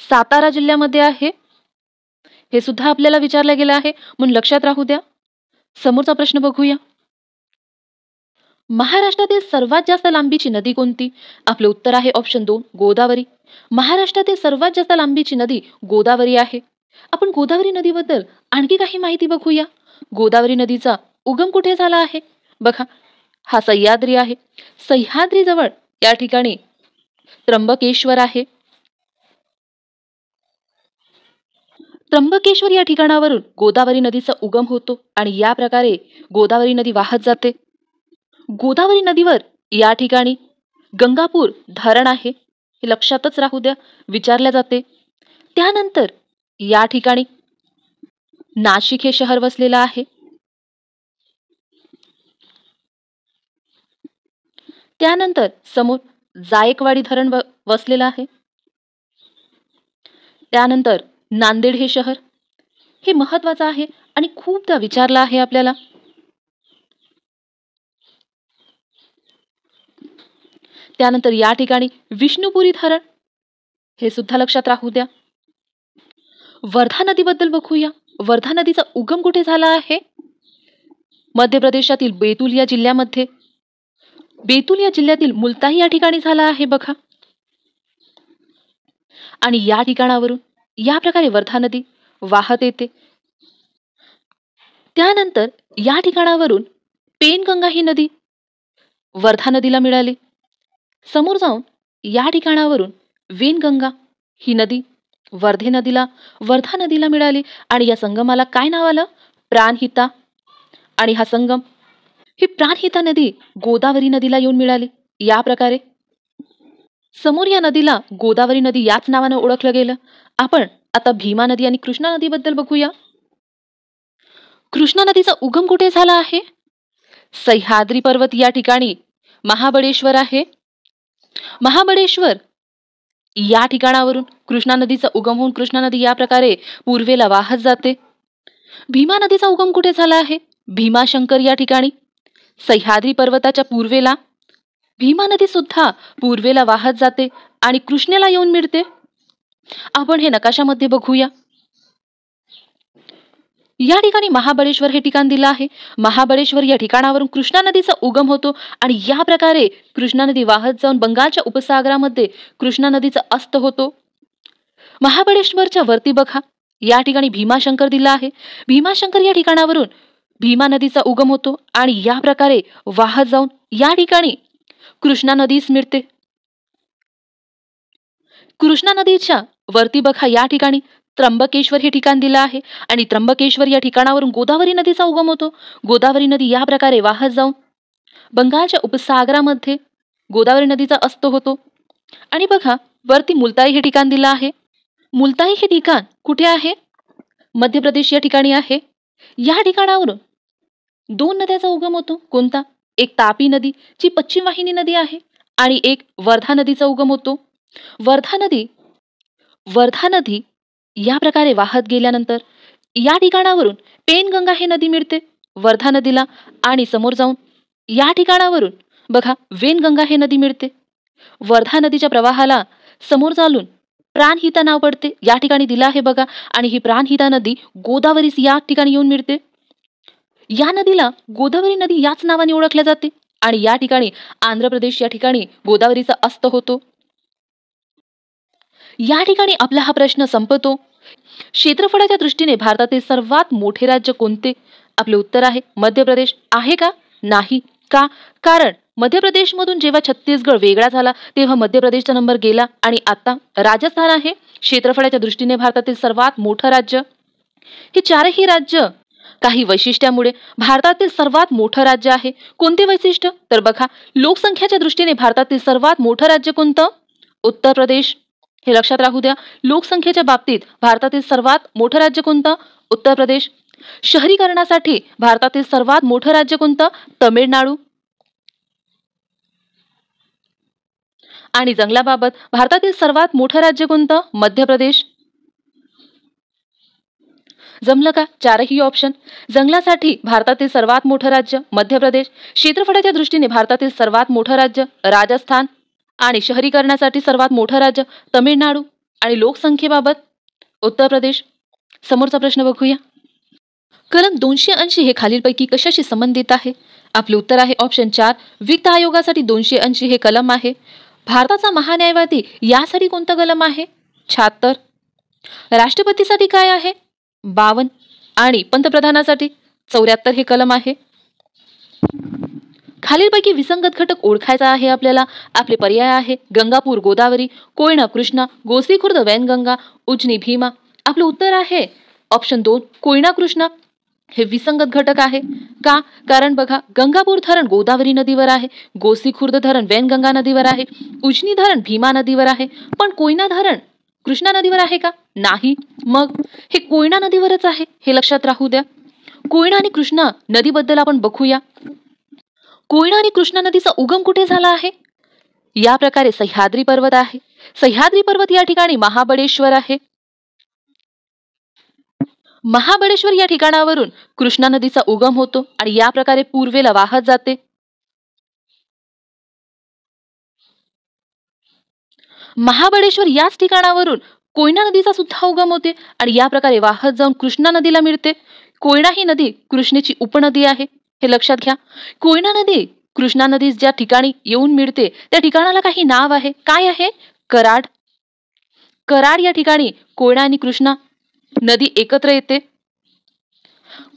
सातारा जिल्ह्यामध्ये आहे. हे सुद्धा आपल्याला विचारलं गेलं आहे, म्हणून लक्षात राहू द्या. समोरचा प्रश्न बघूया. महाराष्ट्रातील सर्वात जास्त लांबीची नदी कोणती? आपलं उत्तर आहे ऑप्शन 2 गोदावरी. महाराष्ट्रातील सर्वात जास्त लांबीची नदी गोदावरी आहे. आपण गोदावरी नदीबद्दल आणखी काही माहिती बघूया. गोदावरी नदीचा उगम कुठे झाला आहे? बघा, हा सह्याद्री आहे. सह्याद्री जवळ या ठिकाणी त्र्यंबकेश्वर आहे. त्र्यंबकेश्वर या ठिकाणावरून गोदावरी नदीचा उगम होतो आणि या प्रकारे गोदावरी नदी वाहत जाते. गोदावरी नदीवर या ठिकाणी गंगापूर धरण आहे. हे लक्षातच राहू द्या, विचारले जाते. त्यानंतर या ठिकाणी नाशिक हे शहर वसलेलं आहे. त्यानंतर समोर जायकवाडी धरण वसलेलं आहे. त्यानंतर नांदेड हे शहर, हे महत्वाचं आहे आणि खूपदा विचारलं आहे आपल्याला. त्यानंतर या ठिकाणी विष्णुपुरी धरण, हे सुद्धा लक्षात राहू द्या. वर्धा नदीबद्दल बघूया. वर्धा नदीचा उगम कुठे झाला आहे? मध्य प्रदेशातील बैतूल या जिल्ह्यामध्ये. बैतूल या जिल्ह्यातील मुलताई या ठिकाणी झाला आहे बघा. आणि या ठिकाणावरून या प्रकारे वर्धा नदी वाहत येते. त्यानंतर या ठिकाणावरून पेनगंगा ही नदी वर्धा नदीला मिळाली. समोर जाऊन या ठिकाणावरून वेनगंगा ही नदी वर्धा नदीला मिळाली आणि या संगमाला काय नाव आलं? प्राणहिता. आणि हा संगम ही प्राणहिता नदी गोदावरी नदीला येऊन मिळाली. या प्रकारे समोर या नदीला गोदावरी नदी याच नावानं ओळखलं गेलं. आपण आता भीमा नदी आणि कृष्णा नदीबद्दल बघूया. कृष्णा नदीचा उगम कुठे झाला आहे? सह्याद्री पर्वत या ठिकाणी महाबळेश्वर आहे. महाबळेश्वर या ठिकाणावरून कृष्णा नदीचा उगम होऊन कृष्णा नदी या प्रकारे पूर्वेला वाहत जाते. भीमा नदीचा उगम कुठे झाला आहे? भीमाशंकर या ठिकाणी सह्याद्री पर्वताच्या पूर्वेला भीमा नदी सुद्धा पूर्वेला वाहत जाते आणि कृष्णेला येऊन मिळते. आपण हे नकाशामध्ये बघूया. या ठिकाणी महाबळेश्वर हे ठिकाण दिलं आहे. महाबळेश्वर या ठिकाणावरून कृष्णा नदीचा उगम होतो आणि या प्रकारे कृष्णा नदी वाहत जाऊन बंगालच्या उपसागरामध्ये कृष्णा नदीचा अस्त होतो. महाबळेश्वरच्या वरती बघा, या ठिकाणी भीमाशंकर दिला आहे. भीमाशंकर या ठिकाणावरून भीमा नदीचा उगम होतो आणि या प्रकारे वाहत जाऊन या ठिकाणी कृष्णा नदीस मिळते. कृष्णा नदीच्या वरती बघा, या ठिकाणी त्र्यंबकेश्वर हे ठिकाण दिलं आहे आणि त्र्यंबकेश्वर या ठिकाणावरून गोदावरी नदीचा उगम होतो. गोदावरी नदी या प्रकारे वाहत जाऊन बंगालच्या उपसागरामध्ये गोदावरी नदीचा अस्त होतो. आणि बघा, वरती मुलताई हे ठिकाण दिलं आहे. मुलताई हे ठिकाण कुठे आहे? मध्य प्रदेश या ठिकाणी आहे. या ठिकाणावरून दोन नद्याचा उगम होतो. कोणता? एक तापी नदी जी पश्चिम वाहिनी नदी आहे आणि एक वर्धा नदीचा उगम होतो. वर्धा नदी या प्रकारे वाहत गेल्यानंतर या ठिकाणावरून पेनगंगा हे नदी मिळते वर्धा नदीला आणि समोर जाऊन या ठिकाणावरून बघा वेनगंगा हे नदी मिळते. वर्धा नदीच्या प्रवाहाला समोर चालून प्राणहिता नाव पडते. या ठिकाणी दिलं आहे बघा. आणि ही प्राणहिता नदी गोदावरी या ठिकाणी येऊन मिळते. या नदीला गोदावरी नदी याच नावाने ओळखल्या जाते आणि या ठिकाणी आंध्र प्रदेश या ठिकाणी गोदावरीचा अस्त होतो. या ठिकाणी आपला हा प्रश्न संपतो. क्षेत्रफळाच्या दृष्टीने भारतातील सर्वात मोठे राज्य कोणते? आपले उत्तर आहे मध्य प्रदेश. आहे का? नाही. का? कारण मध्य प्रदेशमधून जेव्हा छत्तीसगड वेगळा झाला तेव्हा मध्य प्रदेशचा नंबर गेला आणि आता राजस्थान आहे क्षेत्रफळाच्या दृष्टीने भारतातील सर्वात मोठं राज्य. हे चारही राज्य काही वैशिष्ट्यामुळे भारतातील सर्वात मोठं राज्य आहे. कोणते वैशिष्ट्य? तर बघा, लोकसंख्येच्या दृष्टीने भारतातील सर्वात मोठं राज्य कोणतं? उत्तर प्रदेश. हे लक्षात राहू द्या. लोकसंख्येच्या बाबतीत भारतातील सर्वात मोठं राज्य कोणतं? उत्तर प्रदेश. शहरीकरणासाठी भारतातील सर्वात मोठं राज्य कोणतं? तमिळनाडू. आणि जंगलाबाबत भारतातील सर्वात मोठं राज्य कोणतं? मध्य प्रदेश. जमलं का? चारही ऑप्शन. जंगलासाठी भारतातील सर्वात मोठं राज्य मध्य प्रदेश, क्षेत्रफळाच्या दृष्टीने भारतातील सर्वात मोठं राज्य राजस्थान आणि शहरीकरणासाठी सर्वात मोठं राज्य तमिळनाडू आणि लोकसंख्येबाबत उत्तर प्रदेश. समोरचा प्रश्न बघूया. कलम 280 हे खालीलपैकी कशाशी संबंधित आहे? आपले उत्तर आहे ऑप्शन 4. वित्त आयोगासाठी 280 हे कलम आहे. भारताचा महान्यायवादी यासाठी कोणतं कलम आहे? 76. राष्ट्रपतीसाठी काय आहे? 52. आणि पंतप्रधानासाठी 74 हे कलम आहे. खालीलपैकी विसंगत घटक ओळखायचा आहे आपल्याला. आपले पर्याय आहे गंगापूर गोदावरी, कोयना कृष्णा, गोसीखुर्द वैनगंगा, उजनी भीमा. आपलं उत्तर आहे ऑप्शन 2 कोयना कृष्णा हे विसंगत घटक आहे. का? कारण बघा, गंगापूर धरण गोदावरी नदीवर आहे, गोसीखुर्द धरण वैनगंगा नदीवर आहे, उजनी धरण भीमा नदीवर आहे, पण कोयना धरण कृष्णा नदीवर आहे का? नाही. मग हे कोयना नदीवरच आहे, हे लक्षात राहू द्या. कोयना आणि कृष्णा नदीबद्दल आपण बघूया. कोयना आणि कृष्णा नदीचा उगम कुठे झाला आहे? या प्रकारे सह्याद्री पर्वत आहे. सह्याद्री पर्वत या ठिकाणी महाबळेश्वर आहे. महाबळेश्वर या ठिकाणावरून कृष्णा नदीचा उगम होतो आणि या प्रकारे पूर्वेला वाहत जाते. महाबळेश्वर याच ठिकाणावरून कोयना नदीचा सुद्धा उगम होते आणि या प्रकारे वाहत जाऊन कृष्णा नदीला मिळते. कोयना ही नदी कृष्णेची उपनदी आहे, हे लक्षात घ्या. कोयना नदी कृष्णा नदी ज्या ठिकाणी येऊन मिळते त्या ठिकाणाला काही नाव आहे. काय आहे? कराड. कराड या ठिकाणी कोयना आणि कृष्णा नदी एकत्र येते.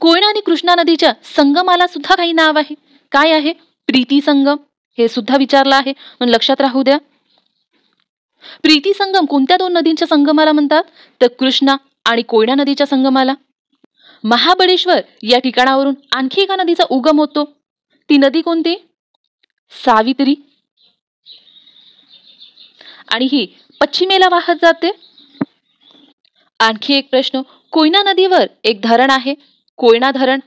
कोयना आणि कृष्णा नदीच्या संगमाला सुद्धा काही नाव आहे. काय आहे? प्रीती संगम. हे सुद्धा विचारलं आहे, पण लक्षात राहू द्या. प्रीती संगम कोणत्या दोन नदींच्या संगमाला म्हणतात? तर कृष्णा आणि कोयना नदीच्या संगमाला. महाबळेश्वर या ठिकाणावरून आणखी एका नदीचा उगम होतो. ती नदी कोणती? सावित्री. आणि ही पश्चिमेला वाहत जाते. आणखी एक प्रश्न, कोयना नदीवर एक धरण आहे, कोयना धरण.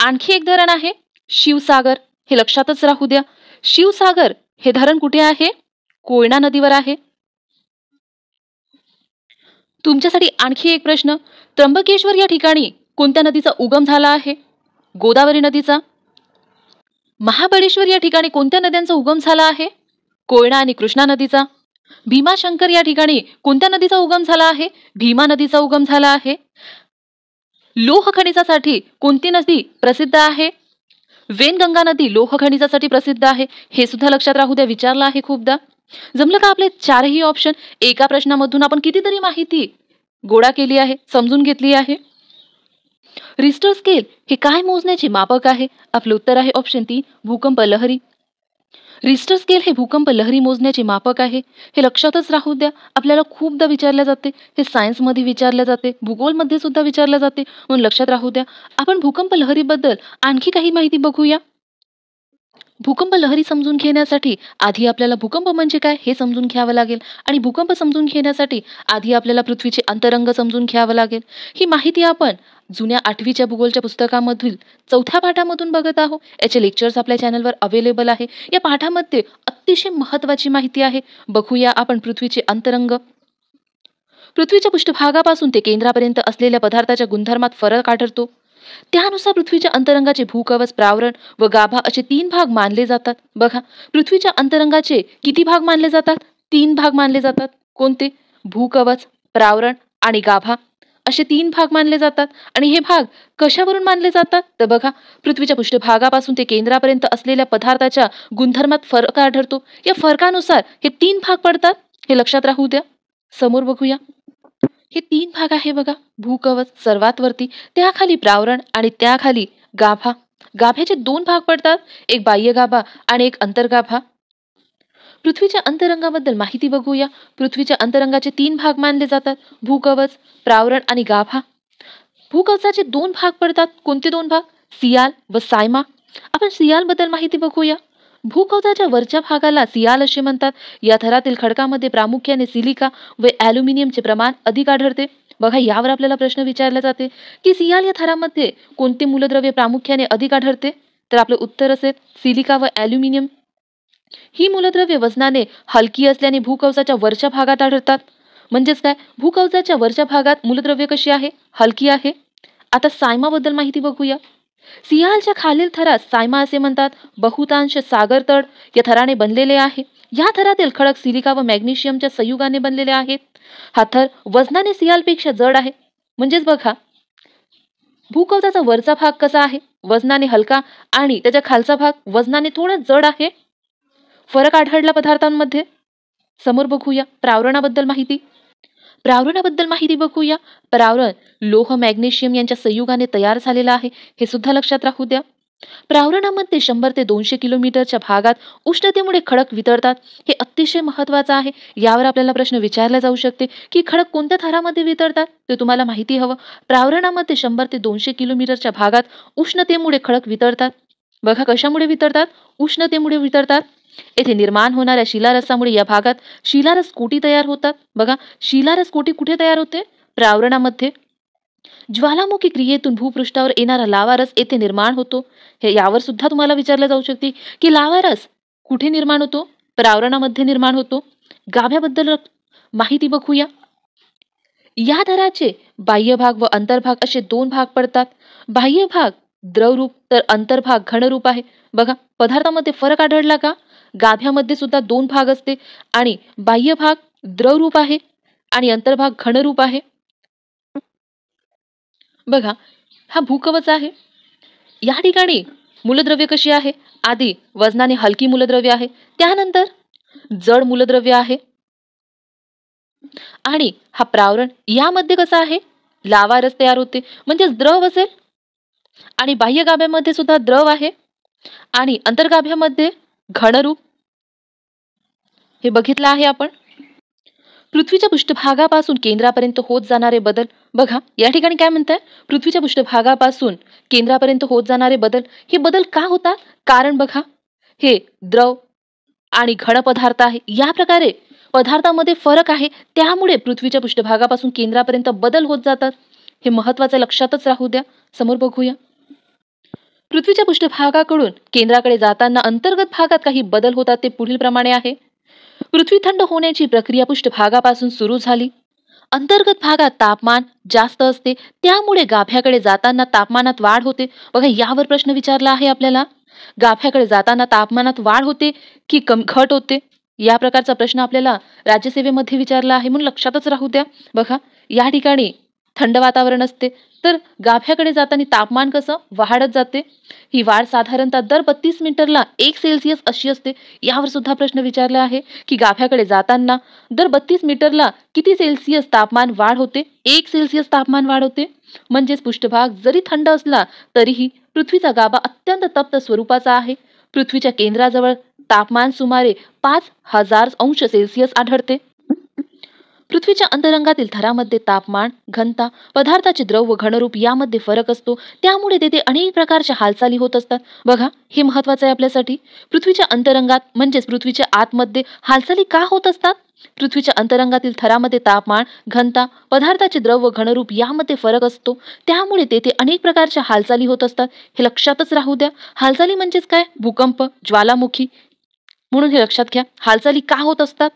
आणखी एक धरण आहे शिवसागर. हे लक्षातच राहू द्या. शिवसागर हे धरण कुठे आहे? कोयना नदीवर आहे. तुमच्यासाठी आणखी एक प्रश्न, त्र्यंबकेश्वर या ठिकाणी कोणत्या नदीचा उगम झाला आहे? गोदावरी नदीचा. महाबळेश्वर या ठिकाणी कोणत्या नद्यांचा उगम झाला आहे? कोयना आणि कृष्णा नदीचा. भीमाशंकर या ठिकाणी कोणत्या नदीचा उगम झाला आहे? भीमा नदीचा उगम झाला आहे. लोह खनिजासाठी कोणती नदी प्रसिद्ध आहे? वेनगंगा नदी लोह खनिजासाठी प्रसिद्ध आहे. हे सुद्धा लक्षात राहू द्या, विचारलं आहे खूपदा. जमलं का आपले चारही ऑप्शन? एका प्रश्नामधून आपण कितीतरी माहिती गोळा केली आहे, समजून घेतली आहे. रिस्टर स्केल हे काय मोजण्याचे मापक आहे? आपलं उत्तर आहे ऑप्शन 3, भूकंप लहरी. रिस्टर स्केल हे भूकंप लहरी मोजण्याचे मापक आहे. हे लक्षातच राहू द्या, आपल्याला खूपदा विचारले जाते. हे सायन्समध्ये विचारले जाते, भूगोलमध्ये सुद्धा विचारले जाते, म्हणून लक्षात राहू द्या. आपण भूकंप लहरीबद्दल आणखी काही माहिती बघूया. भूकंप लहरी समजून घेण्यासाठी आधी आपल्याला भूकंप म्हणजे काय हे समजून घ्यावं लागेल आणि भूकंप समजून घेण्यासाठी आधी आपल्याला पृथ्वीचे अंतरंग समजून घ्यावं लागेल. ही माहिती आपण जुन्या 8वीच्या भूगोलच्या पुस्तकामधील 4थ्या पाठामधून बघत आहोत. याचे लेक्चर्स आपल्या चॅनलवर अवेलेबल आहे. या पाठामध्ये अतिशय महत्त्वाची माहिती आहे. बघूया आपण पृथ्वीचे अंतरंग. पृथ्वीच्या पृष्ठभागापासून ते केंद्रापर्यंत असलेल्या पदार्थाच्या गुणधर्मात फरक आढळतो. त्यानुसार पृथ्वीच्या अंतरंगाचे भूकवच, प्रावरण व गाभा असे 3 भाग मानले जातात. बघा, पृथ्वीच्या अंतरंगाचे किती भाग मानले जातात? 3 भाग मानले जातात. कोणते? भूकवच, प्रावरण आणि गाभा असे 3 भाग मानले जातात. आणि हे भाग कशावरून मानले जातात? तर बघा, पृथ्वीच्या पृष्ठभागापासून ते केंद्रापर्यंत असलेल्या पदार्थाच्या गुणधर्मात फरक आढळतो. या फरकानुसार हे 3 भाग पडतात. हे लक्षात राहू द्या. समोर बघूया. हे 3 भाग आहे बघा. भूकवच सर्वात वरती, त्याखाली प्रावरण आणि त्याखाली गाभा. गाभ्याचे 2 भाग पडतात, एक बाह्य गाभा आणि एक अंतर्गाभा. पृथ्वीच्या अंतरंगाबद्दल माहिती बघूया. पृथ्वीच्या अंतरंगाचे 3 भाग मानले जातात, भूकवच, प्रावरण आणि गाभा. भूकवचाचे 2 भाग पडतात. कोणते 2 भाग? सियाल व सायमा. आपण सियाल बद्दल माहिती बघूया. भूकवचाच्या वरच्या भागाला सियाल असे म्हणतात. या थरातील खडकामध्ये प्रामुख्याने सिलिका व ॲल्युमिनियमचे प्रमाण अधिक आढळते. बघा, यावर आपल्याला प्रश्न विचारला जाते की सियाल या थरामध्ये कोणते मूलद्रव्य प्रामुख्याने अधिक आढळते? तर आपलं उत्तर असेल सिलिका व ॲल्युमिनियम. ही मूलद्रव्ये वजनाने हलकी असल्याने भूकवचाच्या वरच्या भागात आढळतात. म्हणजेच काय? भूकवचाच्या वरच्या भागात मूलद्रव्य कशी आहे? हलकी आहे. आता सायमाबद्दल माहिती बघूया. सियालच्या खालील थरास सायमा असे म्हणतात. बहुतांश सागरतळ या थराने बनलेले आहे. या थरातील खडक सिलिका व मॅग्नेशियमच्या संयुगाने बनलेले आहेत. हा थर वजनाने सियालपेक्षा जड आहे. म्हणजेच बघा, भूकवचाचा वरचा भाग कसा आहे? वजनाने हलका आणि त्याच्या खालचा भाग वजनाने थोडा जड आहे. फरक आढळला पदार्थांमध्ये. समोर बघूया प्रावरणाबद्दल माहिती. प्रावरणाबद्दल माहिती बघूया. प्रावरण लोह मॅग्नेशियम यांच्या संयुगाने तयार झालेला आहे. हे सुद्धा लक्षात राहू द्या. प्रावरणामध्ये 100 ते 200 किलोमीटरच्या भागात उष्णतेमुळे खडक वितळतात. हे अतिशय महत्त्वाचं आहे. यावर आपल्याला प्रश्न विचारला जाऊ शकते की खडक कोणत्या थरामध्ये वितळतात? ते तुम्हाला माहिती हवं. प्रावरणामध्ये 100 ते 200 किलोमीटरच्या भागात उष्णतेमुळे खडक वितळतात. बघा, कशामुळे वितळतात? उष्णतेमुळे वितळतात. येथे निर्माण होणाऱ्या शिलारसामुळे या भागात शिलारस कोटी तयार होतात. बघा, शिलारस कोटी कुठे तयार होते? प्रावरणामध्ये. ज्वालामुखी क्रियेतून भूपृष्ठावर येणारा लावारस येथे निर्माण होतो. हे यावर सुद्धा तुम्हाला विचारले जाऊ शकते की लावारस कुठे निर्माण होतो? प्रावरणामध्ये निर्माण होतो. गाभ्याबद्दल माहिती बघूया. या थराचे बाह्य भाग व अंतर्भाग असे 2 भाग पडतात. बाह्य भाग द्रवरूप तर अंतर्भाग घनरूप आहे. बघा, पदार्थामध्ये फरक आढळला का? गाभ्यामध्ये सुद्धा 2 भाग असते आणि बाह्य भाग द्रवरूप आहे आणि अंतर्भाग घनरूप आहे. बघा, हा भूकवच आहे. या ठिकाणी मूलद्रव्य कशी आहे? आधी वजनाने हलकी मूलद्रव्य आहे, त्यानंतर जड मूलद्रव्य आहे आणि हा प्रावरण यामध्ये कसा आहे? लावारस तयार होते म्हणजेच द्रव असेल आणि बाह्य गाभ्यामध्ये सुद्धा द्रव आहे आणि अंतर्गाभ्यामध्ये घनरूप. हे बघितलं आहे आपण. पृथ्वीच्या पृष्ठभागापासून केंद्रापर्यंत होत जाणारे बदल. बघा, या ठिकाणी काय म्हणताय? पृथ्वीच्या पृष्ठभागापासून केंद्रापर्यंत होत जाणारे बदल. हे बदल का होतात? कारण बघा, हे द्रव आणि घन पदार्थ आहे. या प्रकारे पदार्थामध्ये फरक आहे, त्यामुळे पृथ्वीच्या पृष्ठभागापासून केंद्रापर्यंत बदल होत जातात. हे महत्त्वाचं लक्षातच राहू द्या. समोर बघूया. पृथ्वीच्या पृष्ठभागाकडून केंद्राकडे जाताना अंतर्गत भागात काही बदल होतात. ते पुढील प्रमाणे आहे. पृथ्वी थंड होण्याची प्रक्रिया पृष्ठभागापासून सुरू झाली. अंतर्गत भागात तापमान जास्त असते, त्यामुळे गाभ्याकडे जाताना तापमानात वाढ होते. बघा, यावर प्रश्न विचारला आहे आपल्याला. गाभ्याकडे जाताना तापमानात वाढ होते की घट होते? या प्रकारचा प्रश्न आपल्याला राज्यसेवेमध्ये विचारला आहे, म्हणून लक्षातच राहू द्या. बघा, या ठिकाणी थंड वातावरण असते, तर गाभ्याकडे जाताना तापमान कसं वाढत जाते. ही वाढ साधारणतः दर 32 मीटरला 1 सेल्सिअस अशी असते. यावर सुद्धा प्रश्न विचारला आहे की गाभ्याकडे जाताना दर 32 मीटरला किती सेल्सिअस तापमान वाढ होते? 1 सेल्सिअस तापमान वाढ होते. म्हणजेच पृष्ठभाग जरी थंड असला तरीही पृथ्वीचा गाभा अत्यंत तप्त स्वरूपाचा आहे. पृथ्वीच्या केंद्राजवळ तापमान सुमारे 5000 अंश सेल्सिअस आढळते. पृथ्वीच्या अंतरंगातील थरामध्ये तापमान, घनता, पदार्थाचे द्रव व घनरूप यामध्ये फरक असतो, त्यामुळे तेथे अनेक प्रकारच्या हालचाली होत असतात. बघा, हे महत्त्वाचं आहे आपल्यासाठी. पृथ्वीच्या अंतरंगात म्हणजेच पृथ्वीच्या आतमध्ये हालचाली का होत असतात? पृथ्वीच्या अंतरंगातील थरामध्ये तापमान, घनता, पदार्थाचे द्रव व घनरूप यामध्ये फरक असतो, त्यामुळे तेथे अनेक प्रकारच्या हालचाली होत असतात. हे लक्षातच राहू द्या. हालचाली म्हणजेच काय? भूकंप, ज्वालामुखी, म्हणून हे लक्षात घ्या. हालचाली का होत असतात?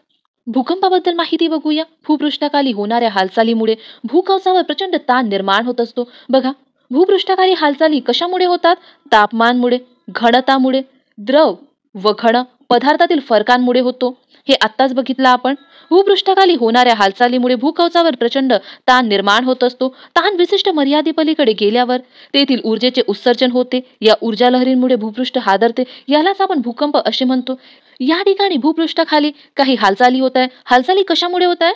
भूकंपाबद्दल माहिती बघूया. भूपृष्ठाखाली होणाऱ्या हालचालीमुळे भूकवचावर प्रचंड ताण निर्माण होत असतो. बघा, भूपृष्ठाखाली हालचाली कशामुळे होतात? तापमानमुळे, घनतामुळे, द्रव व घन पदार्थातील फरकांमुळे होतो. हे आत्ताच बघितलं आपण. भूपृष्ठाखाली होणाऱ्या हालचालीमुळे भूकवचावर प्रचंड ताण निर्माण होत असतो. ताण विशिष्ट मर्यादेपलीकडे गेल्यावर तेथील ऊर्जेचे उत्सर्जन होते. या ऊर्जा लहरींमुळे भूपृष्ठ हादरते. यालाच आपण भूकंप असे म्हणतो. या ठिकाणी भूपृष्ठाखाली काही हालचाली होत आहे. हालचाली कशामुळे होत आहे?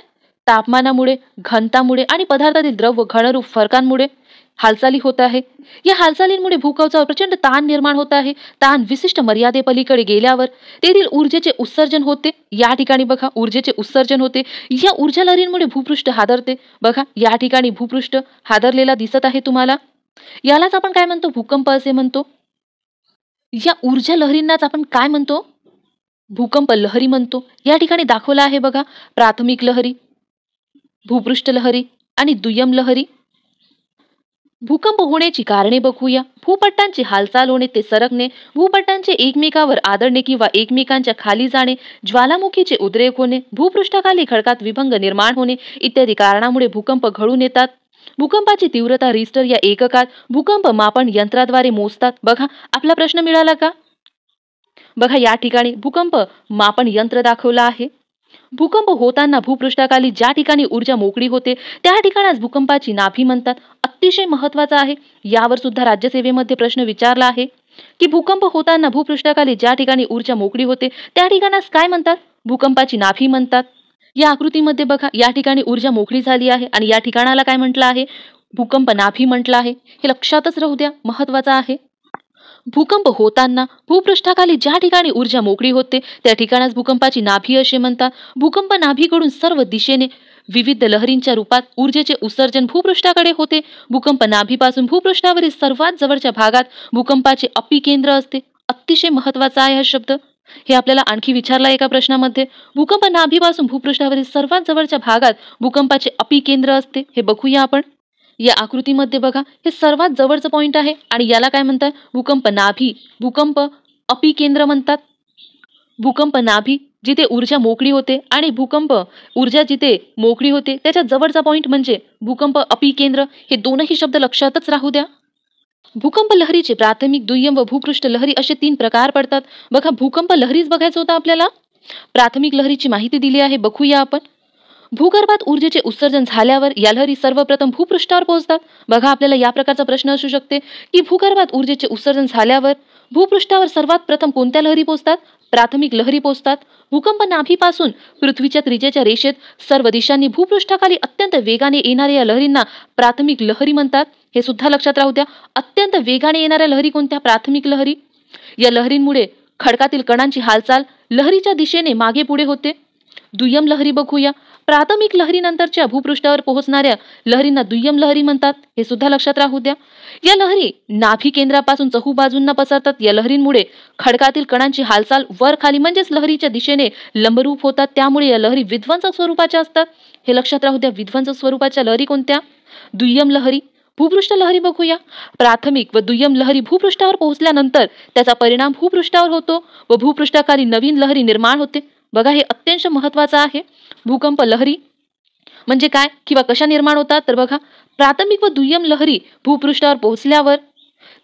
तापमानामुळे, घनतामुळे आणि पदार्थातील द्रव व घनरूप फरकांमुळे हालचाली होत आहे. या हालचालींमुळे भूकवचावर प्रचंड ताण निर्माण होत आहे. ताण विशिष्ट मर्यादेपलीकडे गेल्यावर तेथील ऊर्जेचे उत्सर्जन होते. या ठिकाणी बघा, ऊर्जेचे उत्सर्जन होते. या ऊर्जा लहरींमुळे भूपृष्ठ हादरते. बघा, या ठिकाणी भूपृष्ठ हादरलेला दिसत आहे तुम्हाला. यालाच आपण काय म्हणतो? भूकंप असे म्हणतो. या ऊर्जा लहरींनाच आपण काय म्हणतो? भूकंप लहरी म्हणतो. या ठिकाणी दाखवला आहे बघा, प्राथमिक लहरी, भूपृष्ठ लहरी आणि दुय्यम लहरी. भूकंप होण्याची कारणे बघूया. भूपट्टांची हालचाल होणे ते सरकणे, भूपट्टांचे एकमेकावर आदळणे किंवा एकमेकांच्या खाली जाणे, ज्वालामुखीचे उद्रेक होणे, भूपृष्ठाखाली खडकात विभंग निर्माण होणे इत्यादी कारणामुळे भूकंप घडून येतात. भूकंपाची तीव्रता रिस्टर या एककात भूकंप मापन यंत्राद्वारे मोजतात. बघा, आपला प्रश्न मिळाला का? बघा, या ठिकाणी भूकंप मापन यंत्र दाखवला आहे. भूकंप होताना भूपृष्ठाखाली ज्या ठिकाणी ऊर्जा मोकळी होते त्या ठिकाणास भूकंपाची नाभी म्हणतात. अतिशय महत्वाचा आहे. यावर सुद्धा राज्यसेवेमध्ये प्रश्न विचारला आहे की भूकंप होताना भूपृष्ठाखाली ज्या ठिकाणी ऊर्जा मोकळी होते त्या ठिकाणास काय म्हणतात? भूकंपाची नाभी म्हणतात. या आकृतीमध्ये बघा, या ठिकाणी ऊर्जा मोकळी झाली आहे आणि या ठिकाणाला काय म्हटलं आहे? भूकंप नाभी म्हटलं आहे. हे लक्षातच राहू द्या, महत्वाचं आहे. भूकंप होताना भूपृष्ठाखाली ज्या ठिकाणी ऊर्जा मोकळी होते त्या ठिकाणास भूकंपाची नाभी असे म्हणतात. भूकंप नाभीकडून सर्व दिशेने विविध लहरींच्या रूपात ऊर्जेचे उत्सर्जन भूपृष्ठाकडे होते. भूकंप नाभीपासून भूपृष्ठावरील सर्वात जवळच्या भागात भूकंपाचे अपिकेंद्र असते. अतिशय महत्वाचा आहे हा शब्द. हे आपल्याला आणखी विचारला एका प्रश्नामध्ये. भूकंप नाभीपासून भूपृष्ठावरील सर्वात जवळच्या भागात भूकंपाचे अपिकेंद्र असते. हे बघूया आपण. या आकृतीमध्ये बघा, हे सर्वात जवळचं पॉइंट आहे आणि याला काय म्हणतात? भूकंप नाभी, भूकंप अपिकेंद्र म्हणतात. भूकंप नाभी जिथे ऊर्जा मोकळी होते आणि भूकंप ऊर्जा जिथे मोकळी होते त्याच्या जवळचा पॉइंट म्हणजे भूकंप अपिकेंद्र. हे दोनही शब्द लक्षातच राहू द्या. भूकंप लहरीचे प्राथमिक, दुय्यम व भूपृष्ठ लहरी असे 3 प्रकार पडतात. बघा, भूकंप लहरीच बघायचं होतं आपल्याला. प्राथमिक लहरीची माहिती दिली आहे, बघूया आपण. भूगर्भात ऊर्जेचे उत्सर्जन झाल्यावर या लहरी सर्वप्रथम भूपृष्ठावर पोहोचतात. बघा, आपल्याला या प्रकारचा प्रश्न असू शकते की भूगर्भात ऊर्जेचे उत्सर्जन झाल्यावर भूपृष्ठावर सर्वात प्रथम कोणत्या लहरी पोहोचतात? प्राथमिक लहरी पोहोचतात. भूकंप नाभीपासून पृथ्वीच्या त्रिज्येच्या रेषेत सर्व दिशांनी भूपृष्ठाखाली अत्यंत वेगाने येणाऱ्या या लहरींना प्राथमिक लहरी म्हणतात. हे सुद्धा लक्षात राहू द्या. अत्यंत वेगाने येणाऱ्या लहरी कोणत्या? प्राथमिक लहरी. या लहरींमुळे खडकातील कणांची हालचाल लहरीच्या दिशेने मागे पुढे होते. दुय्यम लहरी बघूया. प्राथमिक लहरीनंतरच्या भूपृष्ठावर पोहोचणाऱ्या लहरींना दुय्यम लहरी म्हणतात. हे सुद्धा लक्षात राहू द्या. या लहरी नाभी केंद्रापासून चहूबाजूंना पसरतात. या लहरींमुळे खडकातील कणांची हालचाल वर खाली म्हणजेच लहरीच्या दिशेने लंबरूप होतात. त्यामुळे या लहरी विध्वंसक स्वरूपाच्या असतात. हे लक्षात राहू द्या. विध्वंसक स्वरूपाच्या लहरी कोणत्या? दुय्यम लहरी. भूपृष्ठ लहरी बघूया. प्राथमिक व दुय्यम लहरी भूपृष्ठावर पोहोचल्यानंतर त्याचा परिणाम भूपृष्ठावर होतो व भूपृष्ठाखाली नवीन लहरी निर्माण होते. बघा, हे अत्यंत महत्वाचं आहे. भूकंप लहरी म्हणजे काय किंवा कशा निर्माण होतात? तर बघा, प्राथमिक व दुय्यम लहरी भूपृष्ठावर पोहोचल्यावर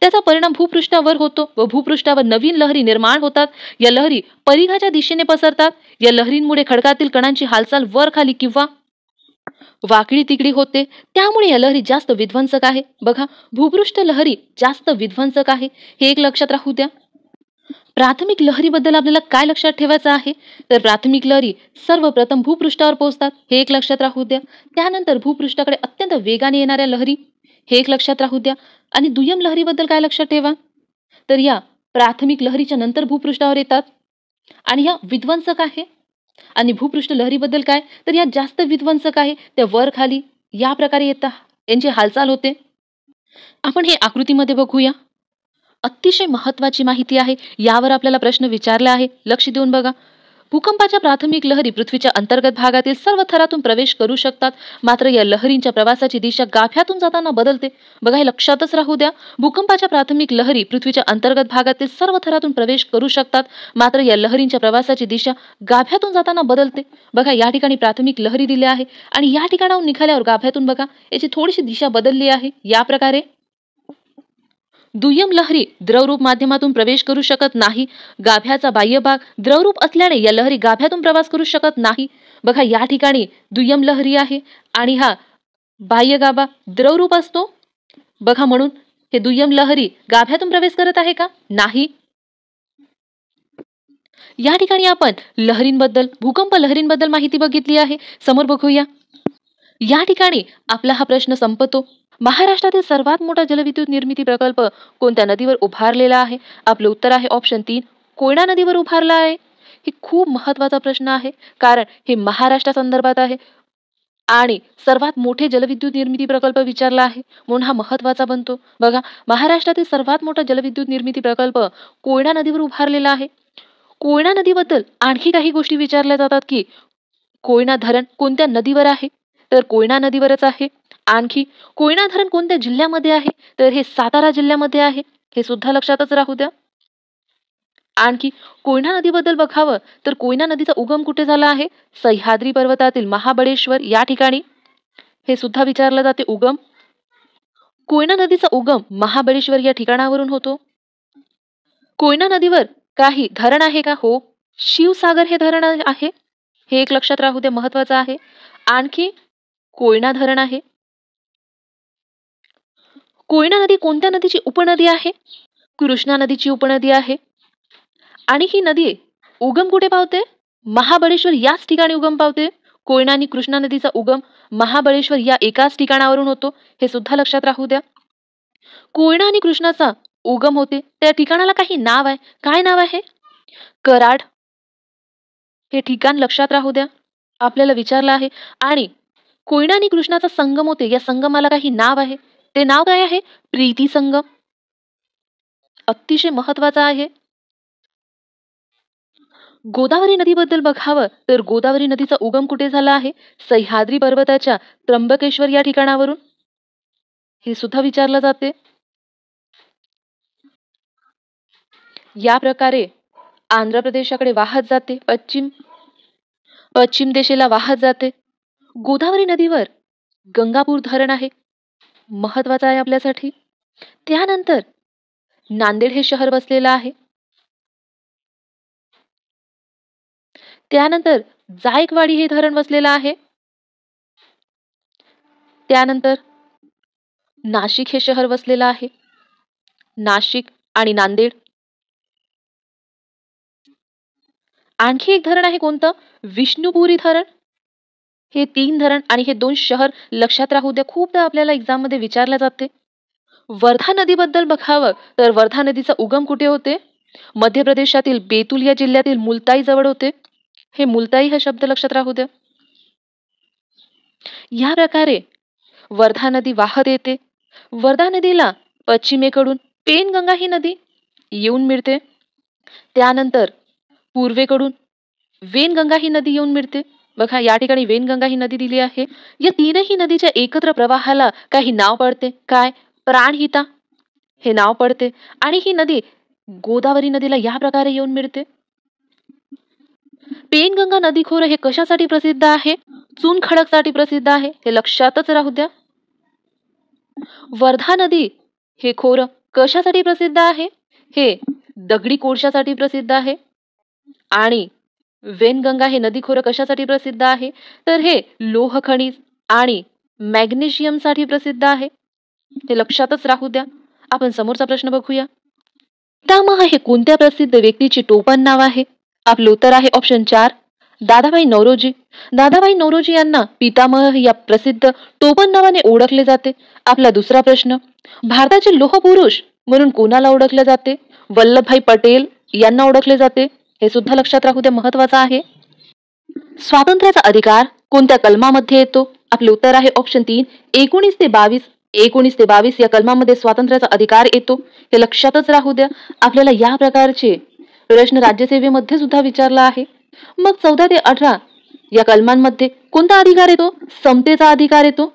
त्याचा परिणाम भूपृष्ठावर होतो व भूपृष्ठावर नवीन लहरी निर्माण होतात. या लहरी परिघाच्या दिशेने पसरतात. या लहरींमुळे खडकातील कणांची हालचाल वर खाली किंवा वाकडी तिकडी होते. त्यामुळे या लहरी जास्त विध्वंसक आहे. बघा, भूपृष्ठ लहरी जास्त विध्वंसक आहे. हे एक लक्षात राहू द्या. प्राथमिक लहरीबद्दल आपल्याला काय लक्षात ठेवायचं आहे? तर प्राथमिक लहरी सर्वप्रथम भूपृष्ठावर पोहोचतात. हे एक लक्षात राहू द्या. त्यानंतर भूपृष्ठाकडे अत्यंत वेगाने येणाऱ्या लहरी, हे एक लक्षात राहू द्या. आणि दुय्यम लहरीबद्दल काय लक्षात ठेवा? तर या प्राथमिक लहरीच्या नंतर भूपृष्ठावर येतात आणि ह्या विध्वंसक आहे. आणि भूपृष्ठ लहरीबद्दल काय? तर या जास्त विध्वंसक आहे. त्या वर खाली या प्रकारे येतात, यांची हालचाल होते. आपण हे आकृतीमध्ये बघूया. अतिशय महत्वाची माहिती आहे. यावर आपल्याला प्रश्न विचारला आहे. लक्ष देऊन बघा. भूकंपाच्या प्राथमिक लहरी पृथ्वीच्या अंतर्गत भागातील सर्व थरातून प्रवेश करू शकतात. मात्र या लहरींच्या प्रवासाची दिशा गाभ्यातून जाताना बदलते. बघा, हे लक्षातच राहू द्या. भूकंपाच्या प्राथमिक लहरी पृथ्वीच्या अंतर्गत भागातील सर्व थरातून प्रवेश करू शकतात. मात्र या लहरींच्या प्रवासाची दिशा गाभ्यातून जाताना बदलते. बघा, या ठिकाणी प्राथमिक लहरी दिल्या आहे आणि या ठिकाणाहून निघाल्यावर गाभ्यातून बघा याची थोडीशी दिशा बदलली आहे. या प्रकारे दुय्यम लहरी द्रवरूप माध्यमातून प्रवेश करू शकत नाही. गाभ्याचा बाह्य भाग द्रवरूप असल्याने या लहरी गाभ्यातून प्रवास करू शकत नाही. बघा, या ठिकाणी दुय्यम लहरी आहे आणि हा बाह्य गाभा द्रवरूप असतो. बघा, म्हणून हे दुय्यम लहरी गाभ्यातून प्रवेश करत आहे का? नाही. या ठिकाणी आपण लहरींबद्दल, भूकंप लहरींबद्दल माहिती बघितली आहे. समोर बघूया. या ठिकाणी आपला हा प्रश्न संपतो. महाराष्ट्रातील सर्वात मोठा जलविद्युत निर्मिती प्रकल्प कोणत्या नदीवर उभारलेला आहे? आपलं उत्तर आहे ऑप्शन 3, कोयना नदीवर उभारला आहे. हे खूप महत्वाचा प्रश्न आहे, कारण हे महाराष्ट्रा संदर्भात आहे आणि सर्वात मोठे जलविद्युत निर्मिती प्रकल्प विचारला आहे, म्हणून हा महत्वाचा बनतो. बघा, महाराष्ट्रातील सर्वात मोठा जलविद्युत निर्मिती प्रकल्प कोयना नदीवर उभारलेला आहे. कोयना नदीबद्दल आणखी काही गोष्टी विचारल्या जातात की कोयना धरण कोणत्या नदीवर आहे? तर कोयना नदीवरच आहे. आणखी कोयना धरण कोणत्या जिल्ह्यामध्ये आहे? तर हे सातारा जिल्ह्यामध्ये आहे. हे सुद्धा लक्षातच राहू द्या. आणखी कोयना नदीबद्दल बघावं तर कोयना नदीचा उगम कुठे झाला आहे? सह्याद्री पर्वतातील महाबळेश्वर या ठिकाणी. हे सुद्धा विचारलं जाते उगम. कोयना नदीचा उगम महाबळेश्वर या ठिकाणावरून होतो. कोयना नदीवर काही धरण आहे का? हो, शिवसागर हे धरण आहे. हे एक लक्षात राहू द्या, महत्वाचं आहे. आणखी कोयना धरण आहे. कोयना नदी कोणत्या नदीची उपनदी आहे? कृष्णा नदीची उपनदी आहे. आणि ही नदी उगम कुठे पावते? महाबळेश्वर याच ठिकाणी उगम पावते. कोयना आणि कृष्णा नदीचा उगम महाबळेश्वर या एकाच ठिकाणावरून होतो. हे सुद्धा लक्षात राहू द्या. कोयना आणि कृष्णाचा उगम होते त्या ठिकाणाला काही नाव आहे. काय नाव आहे? कराड. हे ठिकाण लक्षात राहू द्या, आपल्याला विचारलं आहे. आणि कोयना आणि कृष्णाचा संगम होते, या संगमाला काही नाव आहे. ते नाव काय आहे? प्रीती संगम. अतिशय महत्वाचा आहे. गोदावरी नदीबद्दल बघावं तर गोदावरी नदीचा उगम कुठे झाला आहे? सह्याद्री पर्वताच्या त्र्यंबकेश्वर या ठिकाणावरून. हे सुद्धा विचारलं जाते. या प्रकारे आंध्र प्रदेशाकडे वाहत जाते, पश्चिम दिशेला वाहत जाते. गोदावरी नदीवर गंगापूर धरण आहे, महत्वाचं आहे आपल्यासाठी. त्यानंतर नांदेड हे शहर वसलेलं आहे. त्यानंतर जायकवाडी हे धरण वसलेलं आहे. त्यानंतर नाशिक हे शहर वसलेलं आहे. नाशिक आणि नांदेड. आणखी एक धरण आहे कोणतं? विष्णुपुरी धरण. हे 3 धरण आणि हे 2 शहर लक्षात राहू द्या. खूपदा आपल्याला एक्झाममध्ये विचारलं जाते. वर्धा नदीबद्दल बघावं तर वर्धा नदीचा उगम कुठे होते? मध्य प्रदेशातील बेतूल या जिल्ह्यातील मुलताई जवळ होते. हे मुलताई हा शब्द लक्षात राहू द्या. या प्रकारे वर्धा नदी वाहत येते. वर्धा नदीला पश्चिमेकडून पेनगंगा ही नदी येऊन मिळते. त्यानंतर पूर्वेकडून वेनगंगा ही नदी येऊन मिळते. बघा या ठिकाणी वेनगंगा ही नदी दिली आहे. या तीनही नदीच्या एकत्र प्रवाहाला काही नाव पडते. काय? प्राणहिता हे नाव पडते. आणि ही नदी गोदावरी नदीला या प्रकारे येऊन मिळते. पेनगंगा नदी खोरं हे कशासाठी प्रसिद्ध आहे? चुनखडकसाठी प्रसिद्ध आहे. हे लक्षातच राहू द्या. वर्धा नदी हे खोरं कशासाठी प्रसिद्ध आहे? हे दगडी कोळशासाठी प्रसिद्ध आहे. आणि वेनगंगा हे नदी खोरं कशासाठी प्रसिद्ध आहे? तर हे लोह खनिज आणि मॅग्नेशियमसाठी प्रसिद्ध आहे. हे लक्षातच राहू द्या. आपण समोरचा प्रश्न बघूया. पितामह हे कोणत्या प्रसिद्ध व्यक्तीचे टोपण नाव आहे? आपलं उत्तर आहे ऑप्शन 4 दादाभाई नौरोजी. दादाभाई नौरोजी यांना पितामह या प्रसिद्ध टोपण नावाने ओळखले जाते. आपला दुसरा प्रश्न. भारताचे लोहपुरुष म्हणून कोणाला ओळखले जाते? वल्लभभाई पटेल यांना ओळखले जाते. हे सुद्धा लक्षात राहू द्या, महत्वाचं आहे. स्वातंत्र्याचा अधिकार कोणत्या कलमामध्ये येतो? आपले उत्तर आहे ऑप्शन 3 19 ते 22. 19 ते 22 या कलमामध्ये स्वातंत्र्याचा अधिकार येतो. हे लक्षातच राहू द्या. आपल्याला या प्रकारचे प्रश्न राज्यसेवेमध्ये सुद्धा विचारला आहे. मग 14 ते 18 या कलमांमध्ये कोणता अधिकार येतो? समतेचा अधिकार येतो.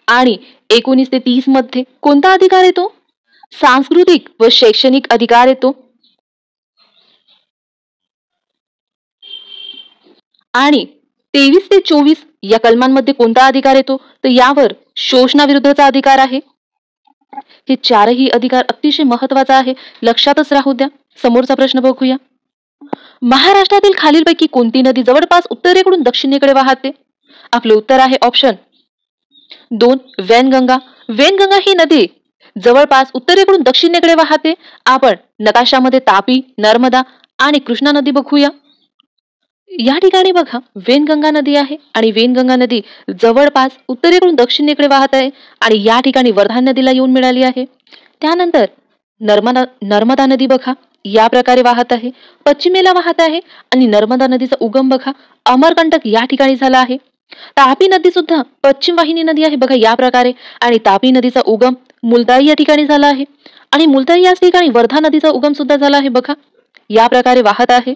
आणि 19 ते 30 मध्ये कोणता अधिकार येतो? सांस्कृतिक व शैक्षणिक अधिकार येतो. आणि 23 ते 24 या कलमांमध्ये कोणता अधिकार येतो? तर यावर शोषणाविरुद्धचा अधिकार आहे. हे चारही अधिकार अतिशय महत्वाचा आहे, लक्षातच राहू द्या. समोरचा प्रश्न बघूया. महाराष्ट्रातील खालीलपैकी कोणती नदी जवळपास उत्तरेकडून दक्षिणेकडे वाहते? आपले उत्तर आहे ऑप्शन 2 वैनगंगा. वैनगंगा ही नदी जवळपास उत्तरेकडून दक्षिणेकडे वाहते. आपण नकाशामध्ये तापी, नर्मदा आणि कृष्णा नदी बघूया. या ठिकाणी बघा वेनगंगा नदी आहे आणि वेनगंगा नदी जवळपास उत्तरेकडून दक्षिणेकडे वाहत आहे आणि या ठिकाणी वर्धा नदीला येऊन मिळाली आहे. त्यानंतर नर्मदा नर्मदा नदी बघा या प्रकारे वाहत आहे, पश्चिमेला वाहत आहे आणि नर्मदा नदीचा उगम बघा अमरकंटक या ठिकाणी झाला आहे. तापी नदी सुद्धा पश्चिम वाहिनी नदी आहे बघा या प्रकारे आणि तापी नदीचा उगम मुलताई या ठिकाणी झाला आहे आणि मुलताई याच ठिकाणी वर्धा नदीचा उगम सुद्धा झाला आहे बघा या प्रकारे वाहत आहे.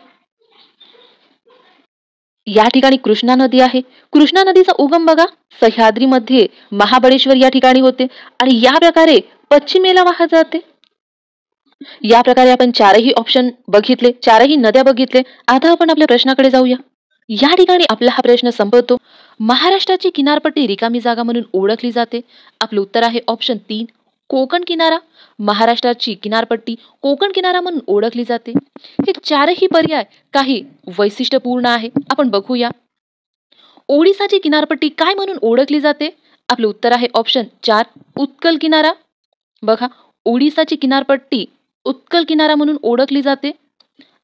या ठिकाणी कृष्णा नदी आहे. कृष्णा नदीचा उगम बघा सह्याद्रीमध्ये महाबळेश्वर या ठिकाणी होते आणि या प्रकारे पश्चिमेला वाहत जाते. या प्रकारे आपण चारही ऑप्शन बघितले, चारही नद्या बघितले. आता आपण आपल्या प्रश्नाकडे जाऊया. या ठिकाणी आपला हा प्रश्न संपवतो. महाराष्ट्राची किनारपट्टी रिकामी जागा म्हणून ओळखली जाते. आपलं उत्तर आहे ऑप्शन 3 कोकण किनारा. महाराष्ट्राची किनारपट्टी कोकण किनारा म्हणून ओळखली जाते. हे चारही पर्याय काही वैशिष्ट्यपूर्ण आहे. आपण बघूया. ओडिसाची किनारपट्टी काय म्हणून ओळखली जाते? आपलं उत्तर आहे ऑप्शन 4 उत्कल किनारा. बघा ओडिसाची किनारपट्टी उत्कल किनारा म्हणून ओळखली जाते.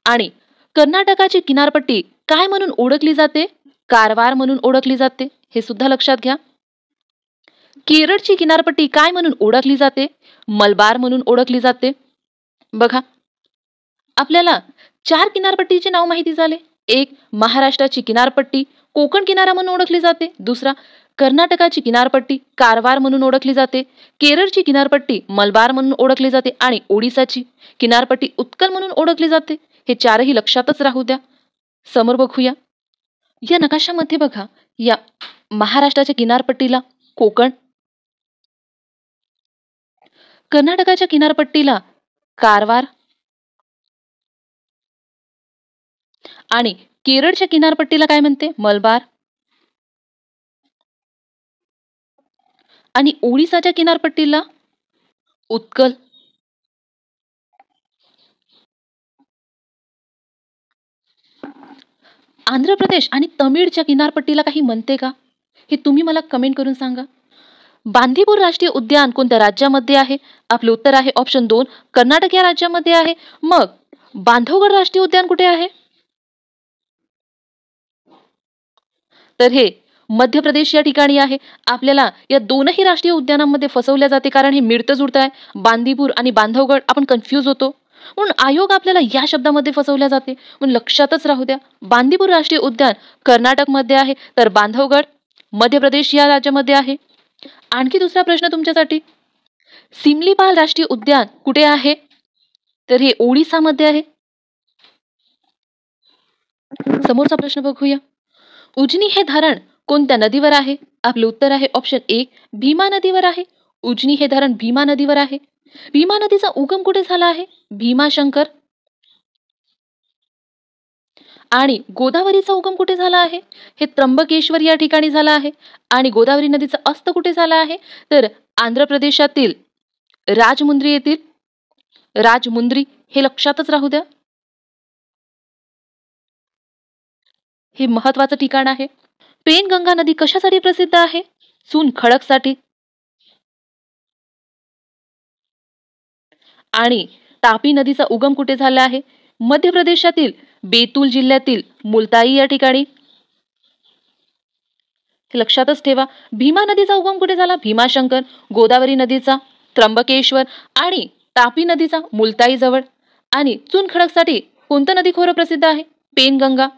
आणि कर्नाटकाची किनारपट्टी काय म्हणून ओळखली जाते? कारवार म्हणून ओळखली जाते. हे सुद्धा लक्षात घ्या. केरळची किनारपट्टी काय म्हणून ओळखली जाते? मलबार म्हणून ओळखली जाते. बघा आपल्याला 4 किनारपट्टीचे नाव माहिती झाले. एक महाराष्ट्राची किनारपट्टी कोकण किनारा म्हणून ओळखली जाते. दुसरा कर्नाटकाची किनारपट्टी कारवार म्हणून ओळखली जाते. केरळची किनारपट्टी मलबार म्हणून ओळखली जाते आणि ओडिसाची किनारपट्टी उत्कल म्हणून ओळखली जाते. हे चारही लक्षातच राहू द्या. समोर बघूया. या नकाशामध्ये बघा या महाराष्ट्राच्या किनारपट्टीला कोकण, कर्नाटकाच्या किनारपट्टीला कारवार आणि केरळच्या किनारपट्टीला काय म्हणते? मलबार. आणि ओडिसाच्या किनारपट्टीला उत्कल. आंध्र प्रदेश आणि तमिळच्या किनारपट्टीला काही म्हणते का? हे तुम्ही मला कमेंट करून सांगा. बांदीपूर राष्ट्रीय उद्यान कोणत्या राज्यामध्ये आहे? आपले उत्तर आहे ऑप्शन 2, कर्नाटक या राज्यामध्ये आहे. मग बांधवगड राष्ट्रीय उद्यान कुठे आहे? तर हे मध्य प्रदेश या ठिकाणी आहे. आपल्याला या दोनही राष्ट्रीय उद्यानांमध्ये फसवल्या जाते, कारण हे मिळतं जुळतं आहे. बांदीपूर आणि बांधवगड आपण कन्फ्यूज होतो, म्हणून आयोग आपल्याला या शब्दामध्ये फसवल्या जाते. म्हणून लक्षातच राहू द्या, बांदीपूर राष्ट्रीय उद्यान कर्नाटकमध्ये आहे, तर बांधवगड मध्य प्रदेश या राज्यामध्ये आहे. आणखी दुसरा प्रश्न तुमच्यासाठी, सिमलीपाल राष्ट्रीय उद्यान कुठे आहे? तर हे ओडिसामध्ये आहे. समोरचा प्रश्न बघूया. उजनी हे धरण कोणत्या नदीवर आहे? आपले उत्तर आहे ऑप्शन 1, भीमा नदीवर आहे. उजनी हे धरण भीमा नदीवर आहे. भीमा नदीचा उगम कुठे झाला आहे? भीमाशंकर. आणि गोदावरीचा उगम कुठे झाला आहे? हे त्र्यंबकेश्वर या ठिकाणी झाला आहे. आणि गोदावरी नदीचा अस्त कुठे झाला आहे? तर आंध्र प्रदेशातील राजमुंद्री येथील राजमुंद्री. हे लक्षातच राहू द्या, हे महत्वाचं ठिकाण आहे. पेनगंगा नदी कशासाठी प्रसिद्ध आहे? चून खडकसाठी. आणि तापी नदीचा उगम कुठे झाला आहे? मध्य प्रदेशातील बेतूल जिल्ह्यातील मुलताई या ठिकाणी. हे लक्षातच ठेवा. भीमा नदीचा उगम कुठे झाला? भीमाशंकर. गोदावरी नदीचा त्र्यंबकेश्वर आणि तापी नदीचा मुलताई जवळ. आणि चून खडकसाठी कोणतं नदी खोरं प्रसिद्ध आहे? पेनगंगा.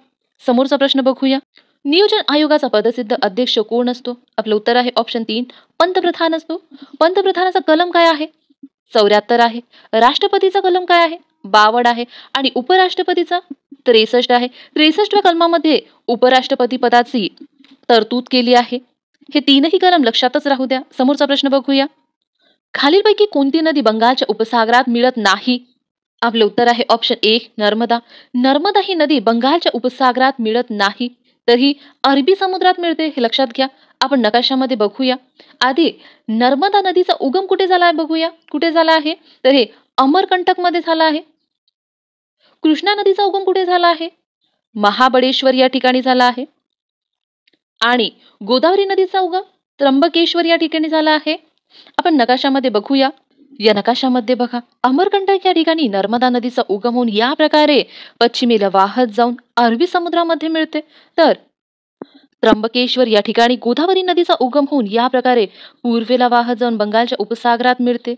समोरचा प्रश्न बघूया. नियोजन आयोगाचा पदसिद्ध अध्यक्ष कोण असतो? आपलं उत्तर आहे ऑप्शन 3, पंतप्रधान असतो. पंतप्रधानाचा कलम काय आहे? 74 आहे. राष्ट्रपतीचा कलम काय आहे? 52 आहे. आणि उपराष्ट्रपतीचा 63 आहे. 63व्या कलमामध्ये उपराष्ट्रपती पदाची तरतूद केली आहे. हे तीनही कलम लक्षातच राहू द्या. समोरचा प्रश्न बघूया. खालीलपैकी कोणती नदी बंगालच्या उपसागरात मिळत नाही? आपले उत्तर आहे ऑप्शन 1, नर्मदा. नर्मदा ही नदी बंगालच्या उपसागरात मिळत नाही, तर ही अरबी समुद्रात मिळते. हे लक्षात घ्या. आपण नकाशामध्ये बघूया. आधी नर्मदा नदीचा उगम कुठे झाला आहे बघूया. कुठे झाला आहे? तर हे अमरकंटक मध्ये झाला आहे. कृष्णा नदीचा उगम कुठे झाला आहे? महाबळेश्वर या ठिकाणी झाला आहे. आणि गोदावरी नदीचा उगम त्र्यंबकेश्वर या ठिकाणी झाला आहे. आपण नकाशामध्ये बघूया. या नकाशामध्ये बघा, अमरकंटक या ठिकाणी नर्मदा नदीचा उगम होऊन या प्रकारे पश्चिमेला वाहत जाऊन अरबी समुद्रामध्ये मिळते. तर त्र्यंबकेश्वर या ठिकाणी गोदावरी नदीचा उगम होऊन या प्रकारे पूर्वेला वाहत जाऊन बंगालच्या उपसागरात मिळते.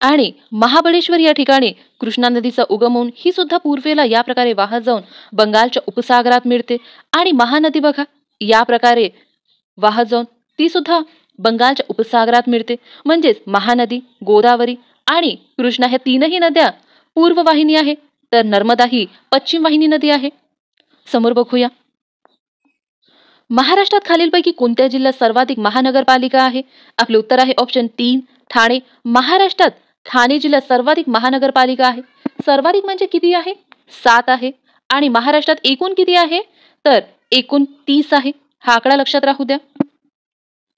आणि महाबळेश्वर या ठिकाणी कृष्णा नदीचा उगम होऊन ही सुद्धा पूर्वेला या प्रकारे वाहत जाऊन बंगालच्या उपसागरात मिळते. आणि महानदी बघा, या प्रकारे वाहत जाऊन ती सुद्धा बंगालच्या उपसागरात मिळते. म्हणजेच महानदी, गोदावरी आणि कृष्णा ह्या तीनही नद्या पूर्व वाहिनी आहे, तर नर्मदा ही पश्चिम वाहिनी नदी आहे. समोर बघूया. महाराष्ट्रात खालीलपैकी कोणत्या जिल्ह्यात सर्वाधिक महानगरपालिका आहे? आपले उत्तर आहे ऑप्शन 3, ठाणे. महाराष्ट्रात ठाणे जिल्ह्यात सर्वाधिक महानगरपालिका आहे. सर्वाधिक म्हणजे किती आहे? 7 आहे. आणि महाराष्ट्रात एकूण किती आहे? तर एकूण 30 आहे. हा आकडा लक्षात राहू द्या.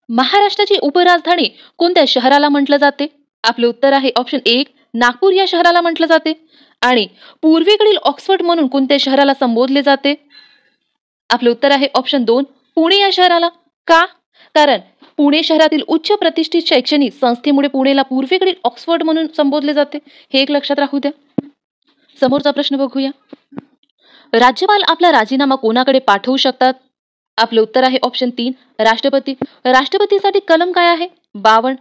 महाराष्ट्राची उपराजधानी कोणत्या शहराला म्हटलं जाते? आपले उत्तर आहे ऑप्शन 1, नागपूर या शहराला म्हटलं जाते. आणि पूर्वेकडील ऑक्सफर्ड म्हणून कोणत्या शहराला संबोधले जाते? आपले उत्तर आहे ऑप्शन 2, पुणे या शहराला. का? कारण पुणे शहरातील उच्च प्रतिष्ठित शैक्षणिक संस्थेमुळे पुणेला पूर्वेकडील ऑक्सफर्ड म्हणून संबोधले जाते. हे एक लक्षात राहू द्या. समोरचा प्रश्न बघूया. राज्यपाल आपला राजीनामा कोणाकडे पाठवू शकतात? आपले उत्तर आहे ऑप्शन 3, राष्ट्रपती. राष्ट्रपतीसाठी कलम काय आहे? 52.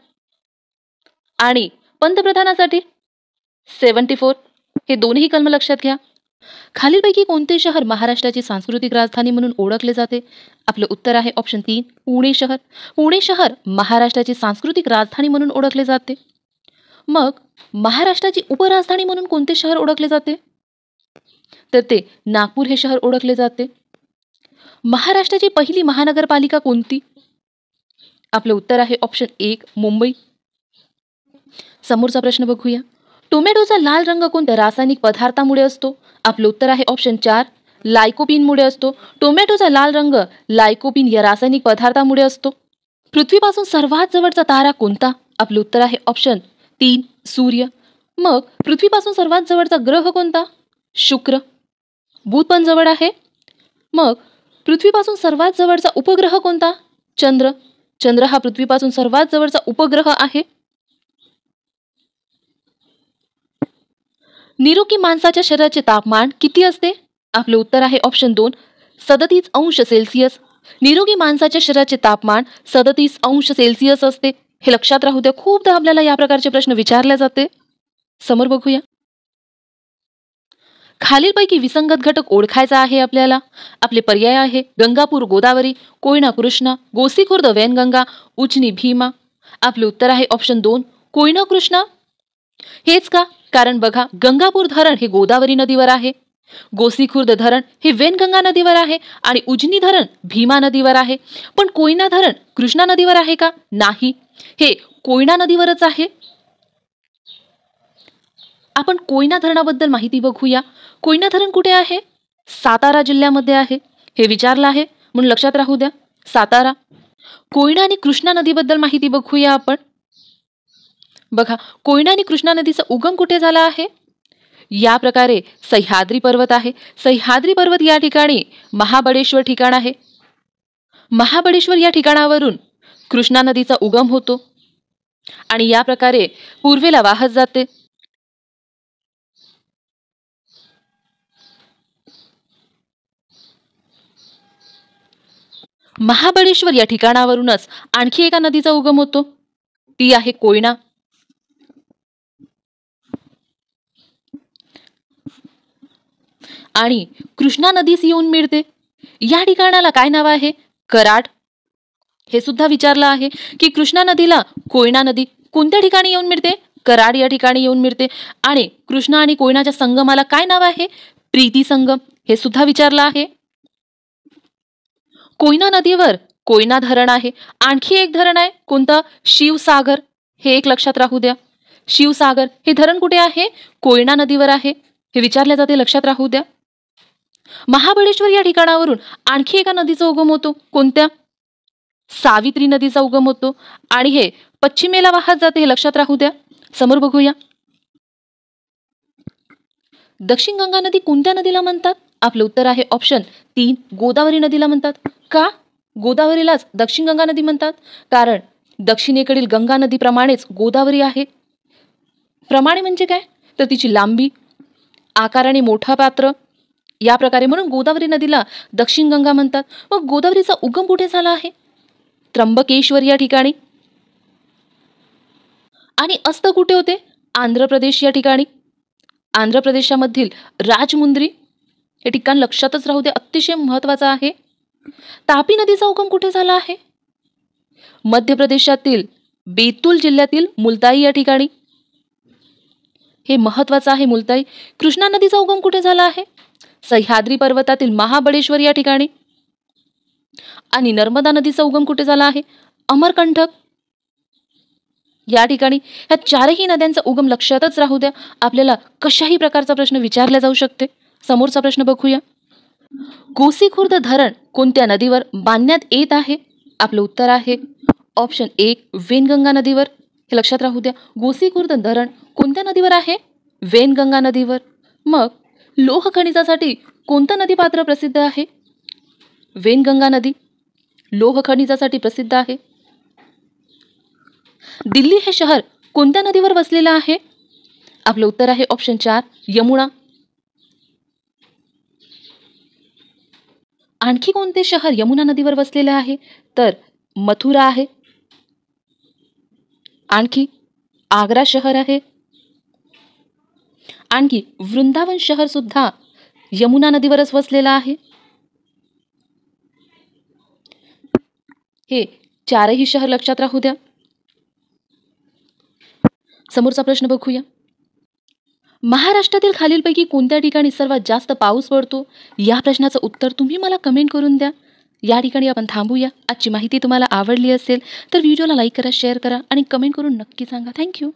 आणि पंतप्रधानासाठी 74. हे दोन्ही कलम लक्षात घ्या. खालीलपैकी कोणते शहर महाराष्ट्राची सांस्कृतिक राजधानी म्हणून ओळखले जाते? आपले उत्तर आहे ऑप्शन 3, पुणे शहर. पुणे शहर महाराष्ट्राची सांस्कृतिक राजधानी म्हणून ओळखले जाते. मग महाराष्ट्राची उपराजधानी म्हणून कोणते शहर ओळखले जाते? तर ते नागपूर हे शहर ओळखले जाते. महाराष्ट्राची पहिली महानगरपालिका कोणती? आपले उत्तर आहे ऑप्शन 1, मुंबई. समोरचा प्रश्न बघूया. टोमॅटोचा लाल रंग कोणत्या रासायनिक पदार्थामुळे असतो? आपले उत्तर आहे ऑप्शन 4, लायकोपीनमुळे असतो. टोमॅटोचा लाल रंग लायकोपीन या रासायनिक पदार्थामुळे असतो. पृथ्वीपासून सर्वात जवळचा तारा कोणता? आपलं उत्तर आहे ऑप्शन 3 सूर्य. मग पृथ्वीपासून सर्वात जवळचा ग्रह कोणता? शुक्र. बुध पण जवळ आहे. मग पृथ्वीपासून सर्वात जवळचा उपग्रह कोणता? चंद्र. चंद्र हा पृथ्वीपासून सर्वात जवळचा उपग्रह आहे. निरोगी माणसाच्या शरीराचे तापमान किती असते? आपलं उत्तर आहे ऑप्शन 2 37 अंश सेल्सिअस. निरोगी माणसाच्या शरीराचे तापमान 37 अंश सेल्सिअस असते. हे लक्षात राहू द्या. खूपदा आपल्याला या प्रकारचे प्रश्न विचारले जाते. समोर बघूया. खालीलपैकी विसंगत घटक ओळखायचा आहे आपल्याला. आपले पर्याय आहे गंगापूर गोदावरी, कोयना कृष्णा, गोसीखुर्द वैनगंगा, उजनी भीमा. आपले उत्तर आहे ऑप्शन 2 कोयना कृष्णा. हेच का? कारण बघा, गंगापूर धरण हे गोदावरी नदीवर आहे, गोसीखुर्द धरण हे वैनगंगा नदीवर आहे आणि उजनी धरण भीमा नदीवर आहे. पण कोयना धरण कृष्णा नदीवर आहे का? नाही, हे कोयना नदीवरच आहे. आपण कोयना धरणाबद्दल माहिती बघूया. कोयना धरण कुठे आहे? सातारा जिल्ह्यामध्ये आहे. हे विचारलं आहे म्हणून लक्षात राहू द्या, सातारा. कोयना आणि कृष्णा नदीबद्दल माहिती बघूया आपण. बघा, कोयना आणि कृष्णा नदीचा उगम कुठे झाला आहे? या प्रकारे सह्याद्री पर्वत आहे. सह्याद्री पर्वत या ठिकाणी महाबळेश्वर ठिकाण आहे. महाबळेश्वर या ठिकाणावरून कृष्णा नदीचा उगम होतो आणि या प्रकारे पूर्वेला वाहत जाते. महाबळेश्वर या ठिकाणावरूनच आणखी एका नदीचा उगम होतो, ती आहे कोयना. आणि कृष्णा नदीस येऊन मिळते. या ठिकाणाला काय नाव आहे? कराड. हे सुद्धा विचारलं आहे की कृष्णा नदीला कोयना नदी कोणत्या ठिकाणी येऊन मिळते? कराड या ठिकाणी येऊन मिळते. आणि कृष्णा आणि कोयनाच्या संगमाला काय नाव आहे? प्रीती संगम. हे सुद्धा विचारलं आहे. कोयना नदीवर कोयना धरण आहे. आणखी एक धरण आहे कोणतं? शिवसागर. हे एक लक्षात राहू द्या. शिवसागर हे धरण कुठे आहे? कोयना नदीवर आहे. हे विचारले जाते, लक्षात राहू द्या. महाबळेश्वर या ठिकाणावरून आणखी एका नदीचा उगम होतो, कोणत्या? सावित्री नदीचा उगम होतो आणि हे पश्चिमेला वाहत जाते. हे लक्षात राहू द्या. समोर बघूया. दक्षिण गंगा नदी कोणत्या नदीला म्हणतात? आपलं उत्तर आहे ऑप्शन 3 गोदावरी नदीला म्हणतात. का गोदावरीलाच दक्षिण गंगा नदी म्हणतात? कारण दक्षिणेकडील गंगा नदीप्रमाणेच गोदावरी आहे. प्रमाणे म्हणजे काय? तर तिची लांबी, आकाराने मोठा पात्र, या प्रकारे, म्हणून गोदावरी नदीला दक्षिण गंगा म्हणतात. मग गोदावरीचा उगम कुठे झाला आहे? त्र्यंबकेश्वर या ठिकाणी. आणि अस्त कुठे होते? आंध्र प्रदेश या ठिकाणी. आंध्र प्रदेशामधील राजमुंद्री हे ठिकाण लक्षातच राहू दे, अतिशय महत्वाचं आहे. तापी नदीचा उगम कुठे झाला आहे? मध्य प्रदेशातील बेतूल जिल्ह्यातील मुलताई या ठिकाणी. हे महत्वाचं आहे, मुलताई. कृष्णा नदीचा उगम कुठे झाला आहे? सह्याद्री पर्वतातील महाबळेश्वर या ठिकाणी. आणि नर्मदा नदीचा उगम कुठे झाला आहे? अमरकंटक या ठिकाणी. या चारही नद्यांचा उगम लक्षातच राहू द्या. आपल्याला कशाही प्रकारचा प्रश्न विचारला जाऊ शकते. समोरचा प्रश्न बघूया. गोसीखुर्द धरण कोणत्या नदीवर बांधण्यात येत आहे? आपलं उत्तर आहे ऑप्शन 1 वैनगंगा नदीवर. हे लक्षात राहू द्या. गोसीखुर्द धरण कोणत्या नदीवर आहे? वैनगंगा नदीवर. मग लोह खनिजासाठी कोणतं नदीपात्र प्रसिद्ध आहे? वैनगंगा नदी लोह खनिजासाठी प्रसिद्ध आहे. दिल्ली हे शहर कोणत्या नदीवर वसलेलं आहे? आपलं उत्तर आहे ऑप्शन 4 यमुना. आणखी कोणते शहर यमुना नदीवर वसलेले आहे? तर मथुरा आहे. आणखी आग्रा शहर आहे. आणखी वृंदावन शहर सुद्धा यमुना नदीवरच वसलेलं आहे. हे चारही शहर लक्षात राहू द्या. समोरचा प्रश्न बघूया. महाराष्ट्रातील खालीलपैकी कोणत्या ठिकाणी सर्वात जास्त पाऊस पडतो? या प्रश्नाचं उत्तर तुम्ही मला कमेंट करून द्या. या ठिकाणी आपण थांबूया. आजची माहिती तुम्हाला आवडली असेल तर व्हिडिओला लाईक करा, शेअर करा आणि कमेंट करून नक्की सांगा. थँक्यू.